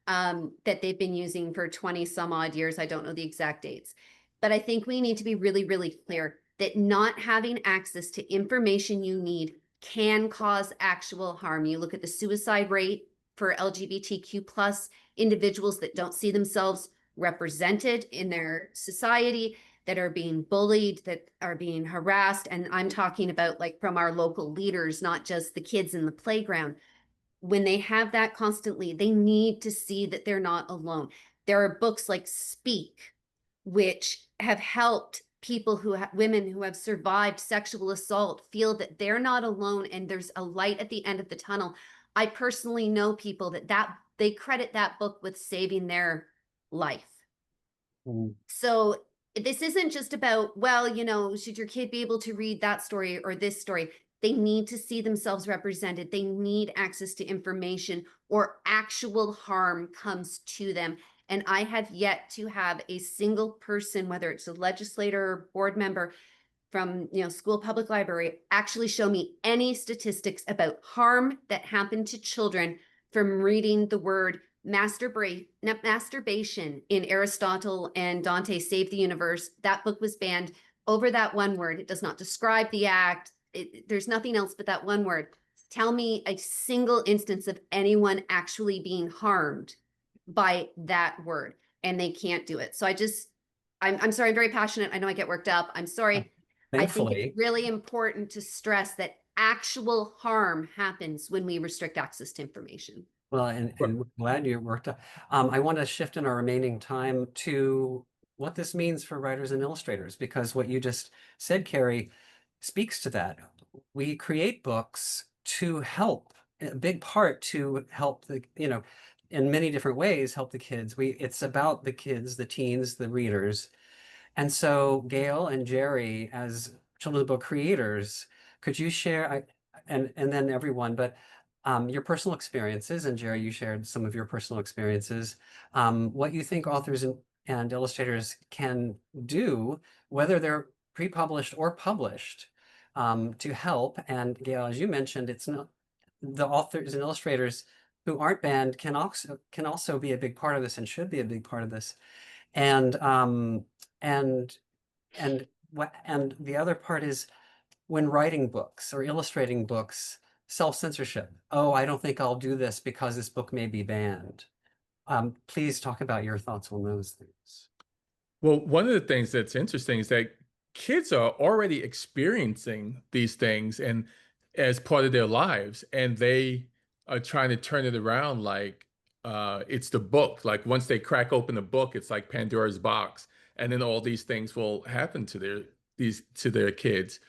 that they've been using for 20 some odd years. I don't know the exact dates, but I think we need to be really, really clear that not having access to information you need can cause actual harm. You look at the suicide rate for LGBTQ plus individuals that don't see themselves represented in their society, that are being bullied, that are being harassed. And I'm talking about like from our local leaders, not just the kids in the playground. When they have that constantly, they need to see that they're not alone. There are books like Speak, which have helped people women who have survived sexual assault feel that they're not alone and there's a light at the end of the tunnel. I personally know people that they credit that book with saving their life. Mm. So this isn't just about, well, you know, should your kid be able to read that story or this story? They need to see themselves represented. They need access to information, or actual harm comes to them. And I have yet to have a single person, whether it's a legislator or board member from, you know, school public library, actually show me any statistics about harm that happened to children from reading the word masturbation in Aristotle and Dante Save the Universe. That book was banned over that one word. It does not describe the act. There's nothing else but that one word. Tell me a single instance of anyone actually being harmed by that word, and they can't do it. So I'm sorry, I'm very passionate. I know I get worked up. I'm sorry. I think Thankfully, it's really important to stress that actual harm happens when we restrict access to information. well, and we're glad you worked up. I want to shift in our remaining time to what this means for writers and illustrators, because what you just said, Carrie, speaks to that. We create books to help, a big part to help the, you know, in many different ways, help the kids. It's about the kids, the teens, the readers. And so Gail and Jerry, as children's book creators, could you share, and then everyone, but your personal experiences, and Jerry, you shared some of your personal experiences, what you think authors and illustrators can do, whether they're pre-published or published, to help. And Gail, as you mentioned, it's not the authors and illustrators who aren't banned can also be a big part of this and should be a big part of this. And and and the other part is when writing books or illustrating books, self-censorship. Oh, I don't think I'll do this because this book may be banned. Please talk about your thoughts on those things. Well, one of the things that's interesting is that kids are already experiencing these things and as part of their lives, and they are trying to turn it around like it's the book. Like once they crack open the book, it's like Pandora's box, and then all these things will happen to their kids.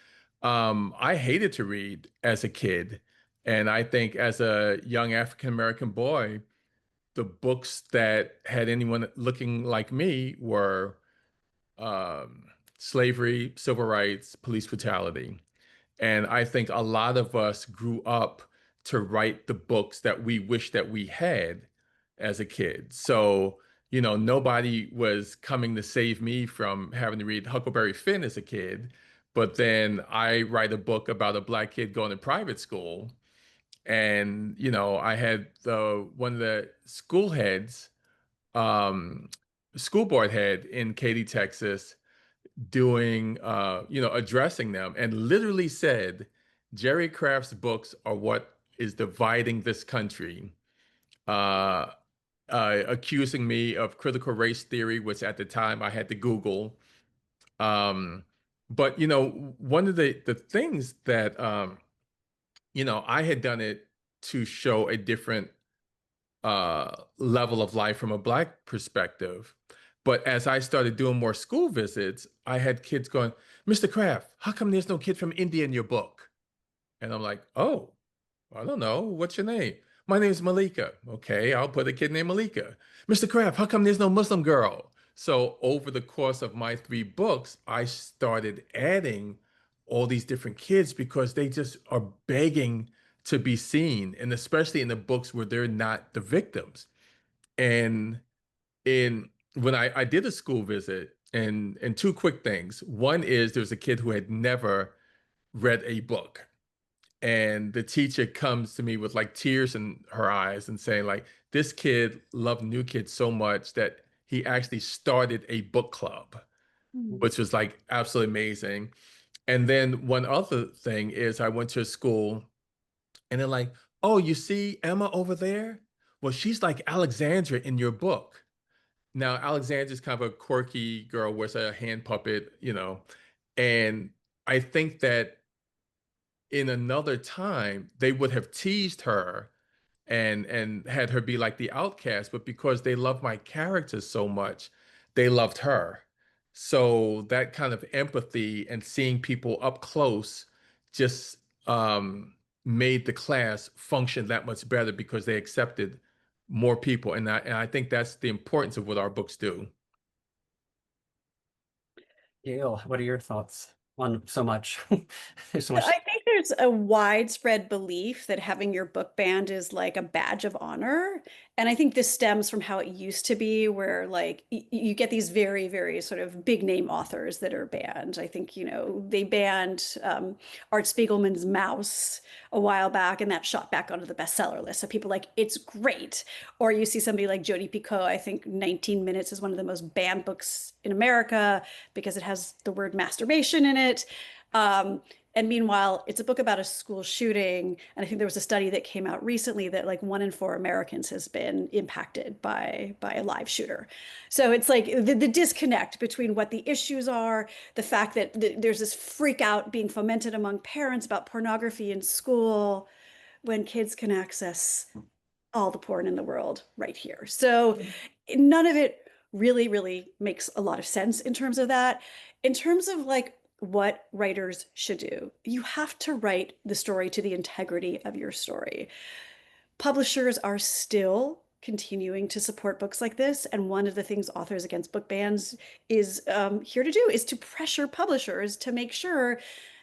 I hated to read as a kid, and I think as a young African American boy, the books that had anyone looking like me were um, slavery, civil rights, police brutality. And I think a lot of us grew up to write the books that we wish that we had as a kid. So, you know, nobody was coming to save me from having to read Huckleberry Finn as a kid. But then I write a book about a Black kid going to private school. And, you know, I had one of the um, school board head in Katy, Texas, doing, you know, addressing them, and literally said, Jerry Craft's books are what is dividing this country, uh, accusing me of critical race theory, which at the time I had to Google. But, you know, one of the things that, you know, I had done it to show a different level of life from a Black perspective. But as I started doing more school visits, I had kids going, Mr. Kraft, how come there's no kid from India in your book? And I'm like, oh, I don't know. What's your name? My name's Malika. Okay, I'll put a kid named Malika. Mr. Kraft, how come there's no Muslim girl? So over the course of my 3 books, I started adding all these different kids because they just are begging to be seen, and especially in the books where they're not the victims. And in when I did a school visit, and 2 quick things. One is there's a kid who had never read a book, and the teacher comes to me with like tears in her eyes and saying like, this kid loved New Kids so much that he actually started a book club, which was like absolutely amazing. And then one other thing is I went to a school, and they're like, oh, you see Emma over there? Well, she's like Alexandra in your book. Now, Alexandra's kind of a quirky girl, wears a hand puppet, you know, and I think that in another time they would have teased her and had her be like the outcast, but because they love my character so much, they loved her. So that kind of empathy and seeing people up close just made the class function that much better because they accepted more people. And I think that's the importance of what our books do. Gail, what are your thoughts on so much? There's so much. I think there's a widespread belief that having your book banned is like a badge of honor. And I think this stems from how it used to be, where like you get these very, very sort of big name authors that are banned. I think, you know, they banned Art Spiegelman's Mouse a while back, and that shot back onto the bestseller list. So people like, it's great. Or you see somebody like Jodi Picoult. I think 19 Minutes is one of the most banned books in America because it has the word masturbation in it. And meanwhile, it's a book about a school shooting. And I think there was a study that came out recently that like 1 in 4 Americans has been impacted by a live shooter. So it's like the disconnect between what the issues are, the fact that there's this freak out being fomented among parents about pornography in school when kids can access all the porn in the world right here. So none of it really makes a lot of sense in terms of that. In terms of like what writers should do, you have to write the story to the integrity of your story. Publishers are still continuing to support books like this. And one of the things Authors Against Book Bans is here to do is to pressure publishers to make sure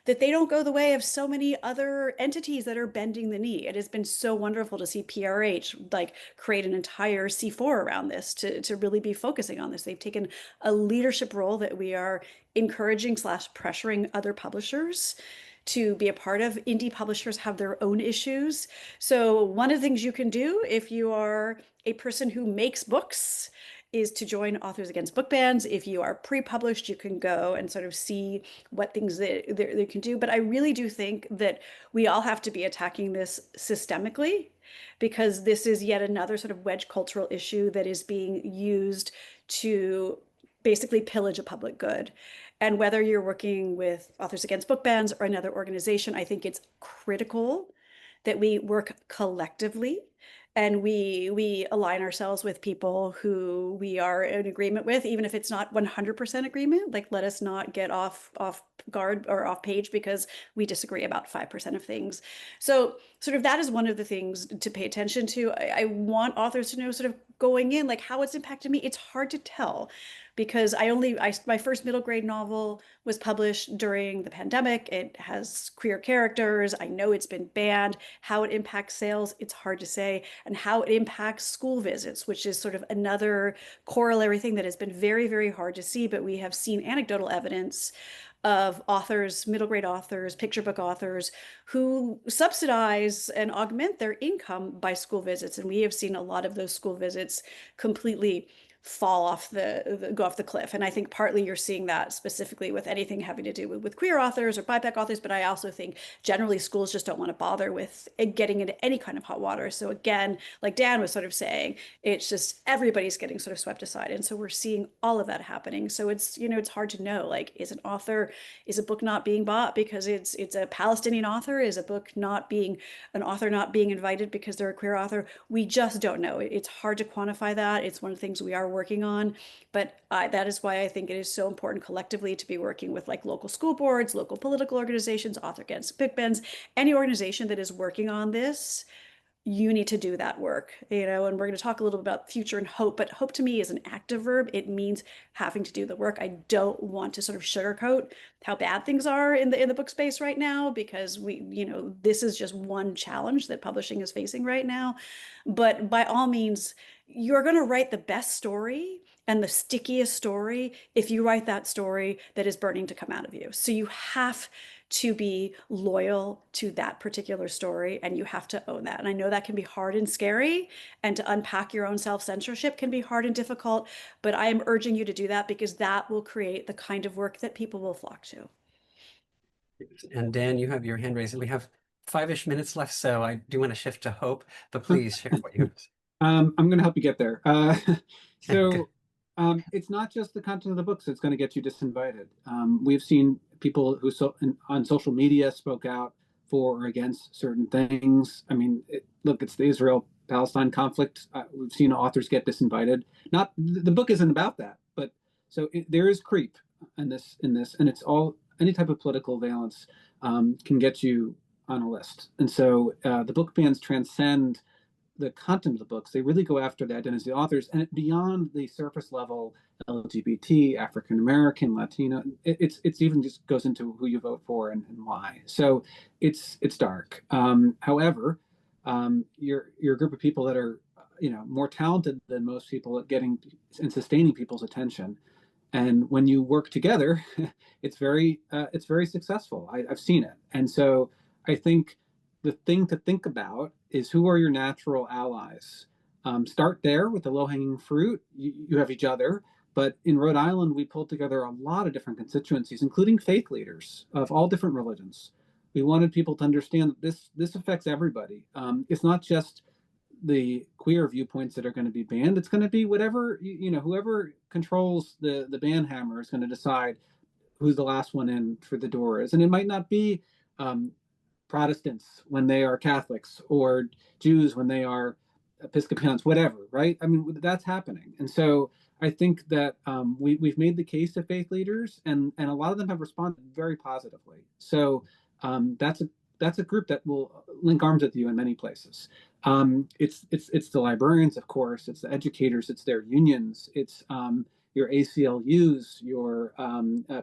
that they don't go the way of so many other entities that are bending the knee. It has been so wonderful to see PRH like create an entire C4 around this to really be focusing on this. They've taken a leadership role that we are encouraging / pressuring other publishers to be a part of. Indie publishers have their own issues. So one of the things you can do if you are a person who makes books is to join Authors Against Book Bans. If you are pre-published, you can go and sort of see what things they can do. But I really do think that we all have to be attacking this systemically, because this is yet another sort of wedge cultural issue that is being used to basically pillage a public good. And whether you're working with Authors Against Book Bans or another organization, I think it's critical that we work collectively and we align ourselves with people who we are in agreement with, even if it's not 100% agreement. Like, let us not get off guard or off page because we disagree about 5% of things. So sort of that is one of the things to pay attention to. I want authors to know sort of going in, like how it's impacted me. It's hard to tell because my first middle grade novel was published during the pandemic. It has queer characters. I know it's been banned. How it impacts sales, it's hard to say. And how it impacts school visits, which is sort of another corollary thing that has been very, very hard to see. But we have seen anecdotal evidence of authors, middle grade authors, picture book authors who subsidize and augment their income by school visits. And we have seen a lot of those school visits completely fall off go off the cliff. And I think partly you're seeing that specifically with anything having to do with queer authors or BIPOC authors, but I also think generally schools just don't want to bother with getting into any kind of hot water. So again, like Dan was sort of saying, it's just everybody's getting sort of swept aside. And so we're seeing all of that happening. So it's, you know, it's hard to know, like, is a book not being bought because it's a Palestinian author? Is a book not being an author not being invited because they're a queer author? We just don't know. It's hard to quantify that. It's one of the things we are working on, but that is why I think it is so important collectively to be working with like local school boards, local political organizations, Author Against Book Bans, any organization that is working on this. You need to do that work, you know, and we're going to talk a little bit about future and hope, but hope to me is an active verb. It means having to do the work. I don't want to sort of sugarcoat how bad things are in the book space right now, because this is just one challenge that publishing is facing right now. But by all means, you're going to write the best story and the stickiest story if you write that story that is burning to come out of you. So you have to be loyal to that particular story, and you have to own that. And I know that can be hard and scary, and to unpack your own self-censorship can be hard and difficult, but I am urging you to do that because that will create the kind of work that people will flock to. And Dan, you have your hand raised. We have 5-ish minutes left, so I do want to shift to hope, but please share what you have. I'm going to help you get there. It's not just the content of the books that's going to get you disinvited. We've seen people who on social media spoke out for or against certain things. I mean, look, it's the Israel-Palestine conflict. We've seen authors get disinvited. Not the book isn't about that, but there is creep in this, and it's all any type of political valence can get you on a list. And so the book bans transcend the content of the books. They really go after the identities of the authors and beyond the surface level LGBT, African American, Latino. It's even just goes into who you vote for and why. So it's dark. However, you're a group of people that are more talented than most people at getting and sustaining people's attention. And when you work together, it's very successful. I've seen it. And so I think the thing to think about is who are your natural allies. Start there with the low-hanging fruit. You have each other. But in Rhode Island, we pulled together a lot of different constituencies, including faith leaders of all different religions. We wanted people to understand that this affects everybody. It's not just the queer viewpoints that are going to be banned. It's going to be whatever, whoever controls the ban hammer is going to decide who's the last one in for the door is. And it might not be Protestants when they are Catholics or Jews when they are Episcopalians, whatever, right? I mean, that's happening. And so I think that we've made the case to faith leaders, and a lot of them have responded very positively. So that's a group that will link arms with you in many places. It's the librarians, of course. It's the educators. It's their unions. It's your ACLUs, your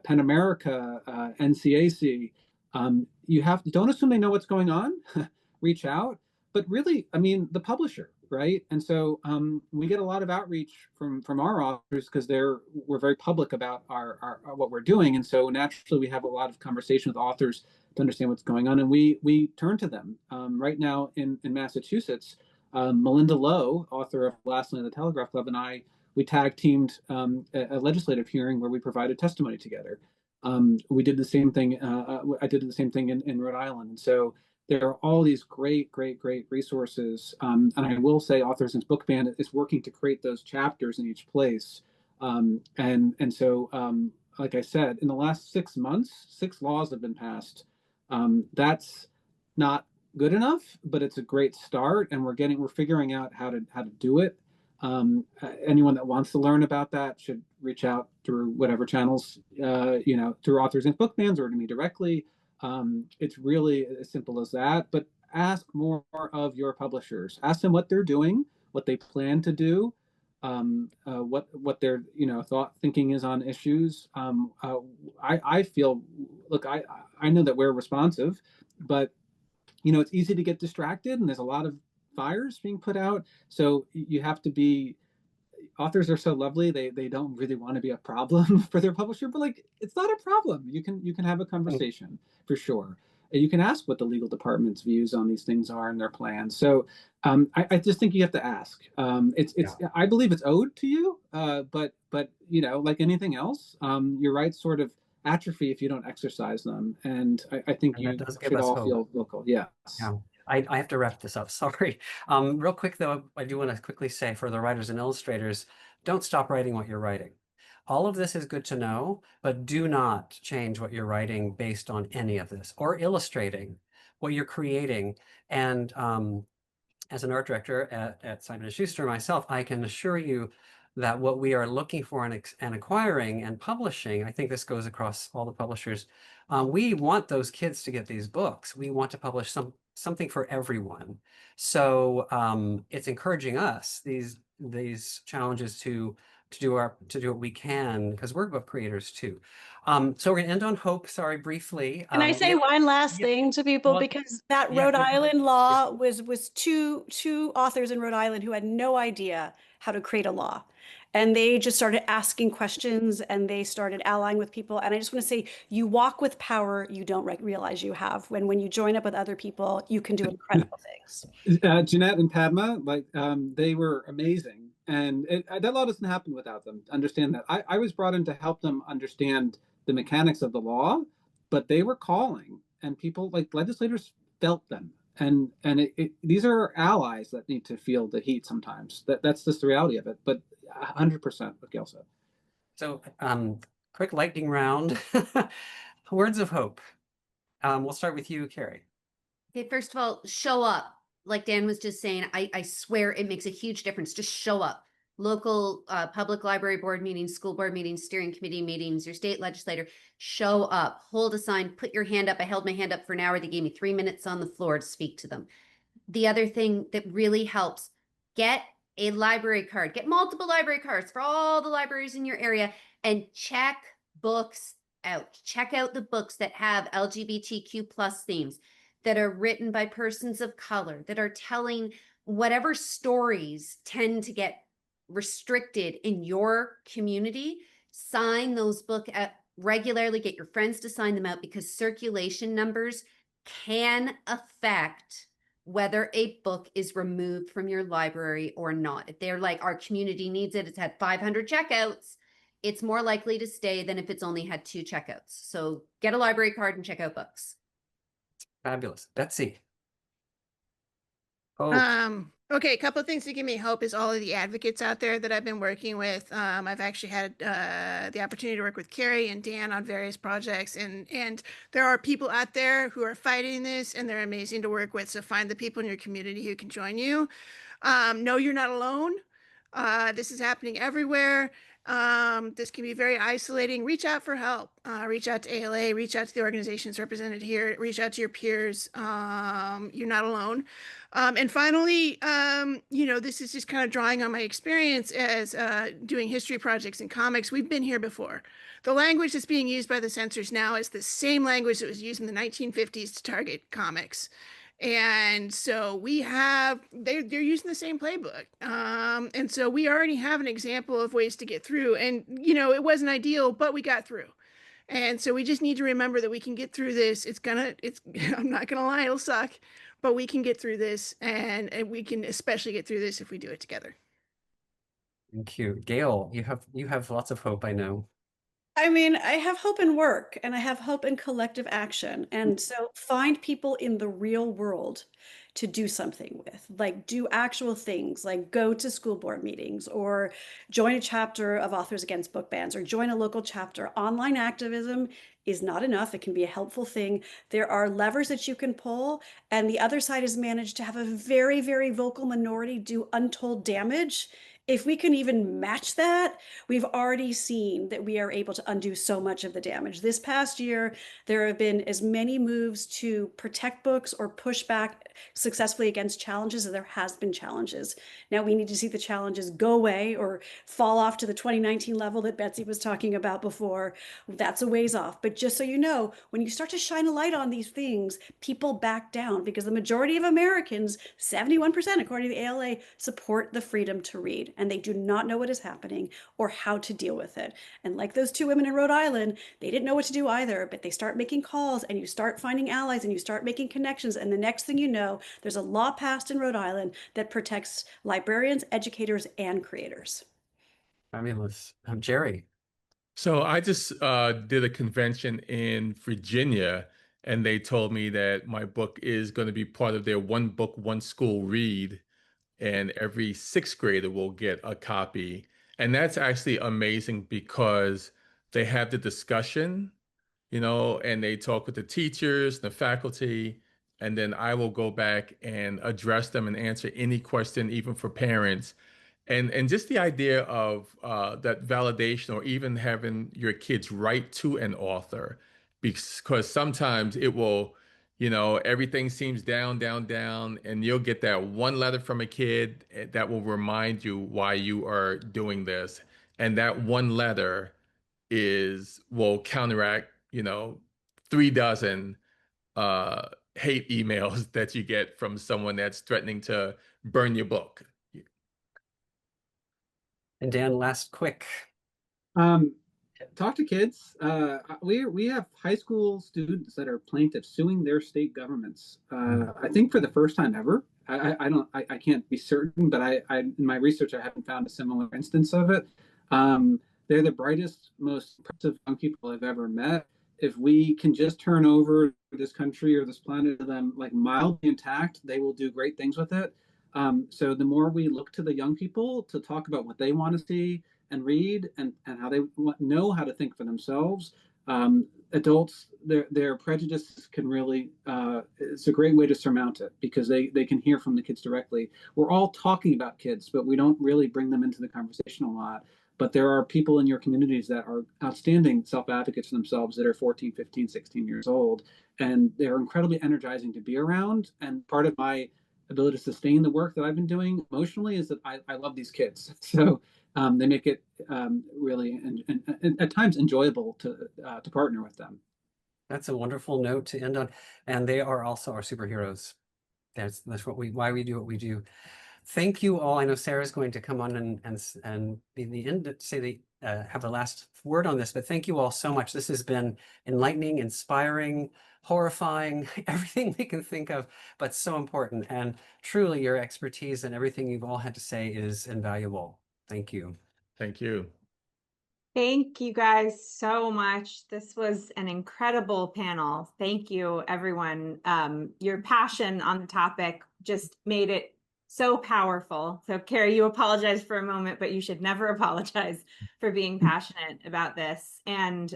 Penn America, NCAC. Don't assume they know what's going on. Reach out, but really, I mean, the publisher, right? And so we get a lot of outreach from our authors because we're very public about our what we're doing, and so naturally we have a lot of conversation with authors to understand what's going on, and we turn to them. Right now in Massachusetts, Melinda Lowe, author of Last Line of the Telegraph Club, and we tag teamed a legislative hearing where we provided testimony together. We did the same thing. I did the same thing in Rhode Island, and so there are all these great resources. And I will say, Authors Against Book Ban is working to create those chapters in each place. And so, like I said, in the last 6 months, 6 laws have been passed. That's not good enough, but it's a great start, and we're figuring out how to do it. Anyone that wants to learn about that should reach out through whatever channels, through Authors Against Book Bans or to me directly. It's really as simple as that. But ask more of your publishers. Ask them what they're doing, what they plan to do, what their thinking is on issues. I feel, look, I know that we're responsive, but it's easy to get distracted, and there's a lot of fires being put out. So you have to be. Authors are so lovely; they don't really want to be a problem for their publisher, but it's not a problem. You can have a conversation for sure. And you can ask what the legal department's views on these things are and their plans. So I just think you have to ask. I believe it's owed to you, but like anything else, your rights sort of atrophy if you don't exercise them. And I think you should all feel local. Yes. Yeah. I have to wrap this up. Sorry. Real quick, though, I do want to quickly say for the writers and illustrators, don't stop writing what you're writing. All of this is good to know, but do not change what you're writing based on any of this or illustrating what you're creating. And as an art director at Simon & Schuster myself, I can assure you that what we are looking for and acquiring and publishing, I think this goes across all the publishers, we want those kids to get these books. We want to publish something for everyone. So it's encouraging us, these challenges to do what we can, because we're book creators too. So we're gonna end on hope. Sorry, briefly. Can I say one last thing to people? Because that Rhode Island law was two authors in Rhode Island who had no idea how to create a law. And they just started asking questions, and they started allying with people. And I just want to say, you walk with power you don't realize you have. When you join up with other people, you can do incredible things. Jeanette and Padma, they were amazing. And that law doesn't happen without them. Understand that. I was brought in to help them understand the mechanics of the law, but they were calling, and people, legislators, felt them. And these are allies that need to feel the heat sometimes. That's just the reality of it. But 100% what Gail said. So quick lightning round. Words of hope. We'll start with you, Carrie. Okay, first of all, show up. Like Dan was just saying, I swear it makes a huge difference. Just show up. local public library board meetings, school board meetings, steering committee meetings, your state legislator, show up, hold a sign, put your hand up. I held my hand up for an hour. They gave me 3 minutes on the floor to speak to them. The other thing that really helps, get a library card, get multiple library cards for all the libraries in your area, and check books out. Check out the books that have LGBTQ plus themes, that are written by persons of color, that are telling whatever stories tend to get restricted in your community. Sign those books out regularly, get your friends to sign them out, because circulation numbers can affect whether a book is removed from your library or not. If they're like, our community needs it, it's had 500 checkouts, it's more likely to stay than if it's only had 2 checkouts. So get a library card and check out books. Fabulous. Betsy. Oh, Okay, a couple of things to give me hope is all of the advocates out there that I've been working with. I've actually had the opportunity to work with Carrie and Dan on various projects, and there are people out there who are fighting this, and they're amazing to work with. So find the people in your community who can join you. Know you're not alone. This is happening everywhere. This can be very isolating. Reach out for help. Reach out to ALA, reach out to the organizations represented here, reach out to your peers. You're not alone. And finally, this is just kind of drawing on my experience as doing history projects in comics. We've been here before. The language that's being used by the censors now is the same language that was used in the 1950s to target comics. And so they're using the same playbook. And so we already have an example of ways to get through. And, it wasn't ideal, but we got through. And so we just need to remember that we can get through this. I'm not gonna lie, it'll suck, but we can get through this, and we can especially get through this if we do it together. thank you. Gail, you have lots of hope, I know. I mean, I have hope in work and I have hope in collective action. And so find people in the real world to do something with, like do actual things, like go to school board meetings or join a chapter of Authors Against Book Bans or join a local chapter. Online activism is not enough. It can be a helpful thing. There are levers that you can pull, and the other side has managed to have a very, very vocal minority do untold damage. If we can even match that, we've already seen that we are able to undo so much of the damage. This past year, there have been as many moves to protect books or push back successfully against challenges as there has been challenges. Now we need to see the challenges go away or fall off to the 2019 level that Betsy was talking about before. That's a ways off. But just so you know, when you start to shine a light on these things, people back down because the majority of Americans, 71% according to the ALA, support the freedom to read, and they do not know what is happening or how to deal with it. And like those 2 women in Rhode Island, they didn't know what to do either, but they start making calls and you start finding allies and you start making connections. And the next thing you know, there's a law passed in Rhode Island that protects librarians, educators, and creators. Fabulous. Jerry. So I just did a convention in Virginia, and they told me that my book is going to be part of their One Book, One School read, and every 6th grader will get a copy. And that's actually amazing because they have the discussion, and they talk with the teachers, the faculty, and then I will go back and address them and answer any question, even for parents. And just the idea of that validation, or even having your kids write to an author, because sometimes it will, everything seems down, down, down, and you'll get that one letter from a kid that will remind you why you are doing this. And that one letter will counteract, 3 dozen hate emails that you get from someone that's threatening to burn your book. And Dan, last quick. Talk to kids. We have high school students that are plaintiffs suing their state governments. I think for the first time ever. I can't be certain, but I in my research I haven't found a similar instance of it. They're the brightest, most impressive young people I've ever met. If we can just turn over this country or this planet to them like mildly intact, they will do great things with it. So the more we look to the young people to talk about what they want to see and read and how they know how to think for themselves, adults, their prejudices can really, it's a great way to surmount it because they can hear from the kids directly. We're all talking about kids, but we don't really bring them into the conversation a lot. But there are people in your communities that are outstanding self-advocates for themselves that are 14, 15, 16 years old. And they're incredibly energizing to be around. And part of my ability to sustain the work that I've been doing emotionally is that I love these kids. So they make it really and at times enjoyable to partner with them. That's a wonderful note to end on. And they are also our superheroes. That's why we do what we do. Thank you all. I know Sarah's going to come on and be the end, have the last word on this, but thank you all so much. This has been enlightening, inspiring, horrifying, everything we can think of, but so important. And truly your expertise and everything you've all had to say is invaluable. Thank you. Thank you. Thank you guys so much. This was an incredible panel. Thank you, everyone. Your passion on the topic just made it so powerful. So Carrie, you apologized for a moment, but you should never apologize for being passionate about this. And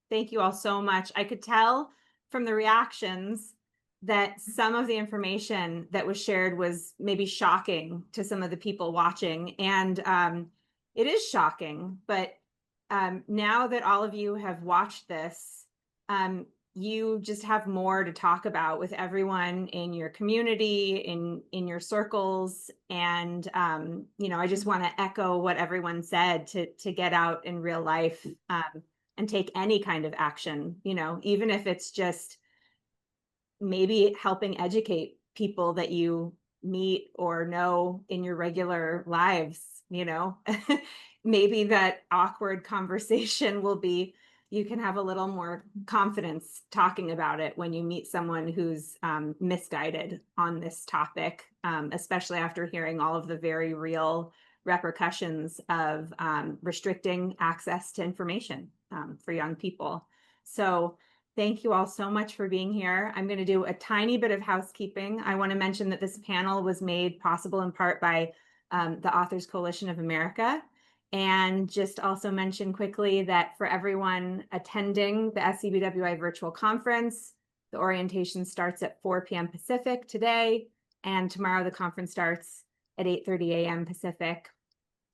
thank you all so much. I could tell from the reactions that some of the information that was shared was maybe shocking to some of the people watching. And it is shocking, but now that all of you have watched this, you just have more to talk about with everyone in your community, in your circles. And, I just want to echo what everyone said to get out in real life and take any kind of action, even if it's just maybe helping educate people that you meet or know in your regular lives, maybe that awkward conversation will be, you can have a little more confidence talking about it when you meet someone who's misguided on this topic, especially after hearing all of the very real repercussions of restricting access to information for young people. So thank you all so much for being here. I'm going to do a tiny bit of housekeeping. I want to mention that this panel was made possible in part by the Authors Coalition of America. And just also mention quickly that for everyone attending the SCBWI virtual conference, the orientation starts at 4 p.m. Pacific today, and tomorrow the conference starts at 8:30 a.m. Pacific.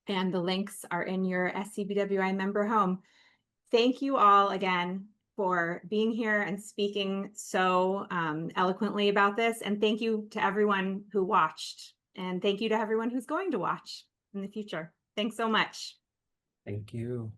And the links are in your SCBWI member home. Thank you all again for being here and speaking so eloquently about this. And thank you to everyone who watched. And thank you to everyone who's going to watch in the future. Thanks so much. Thank you.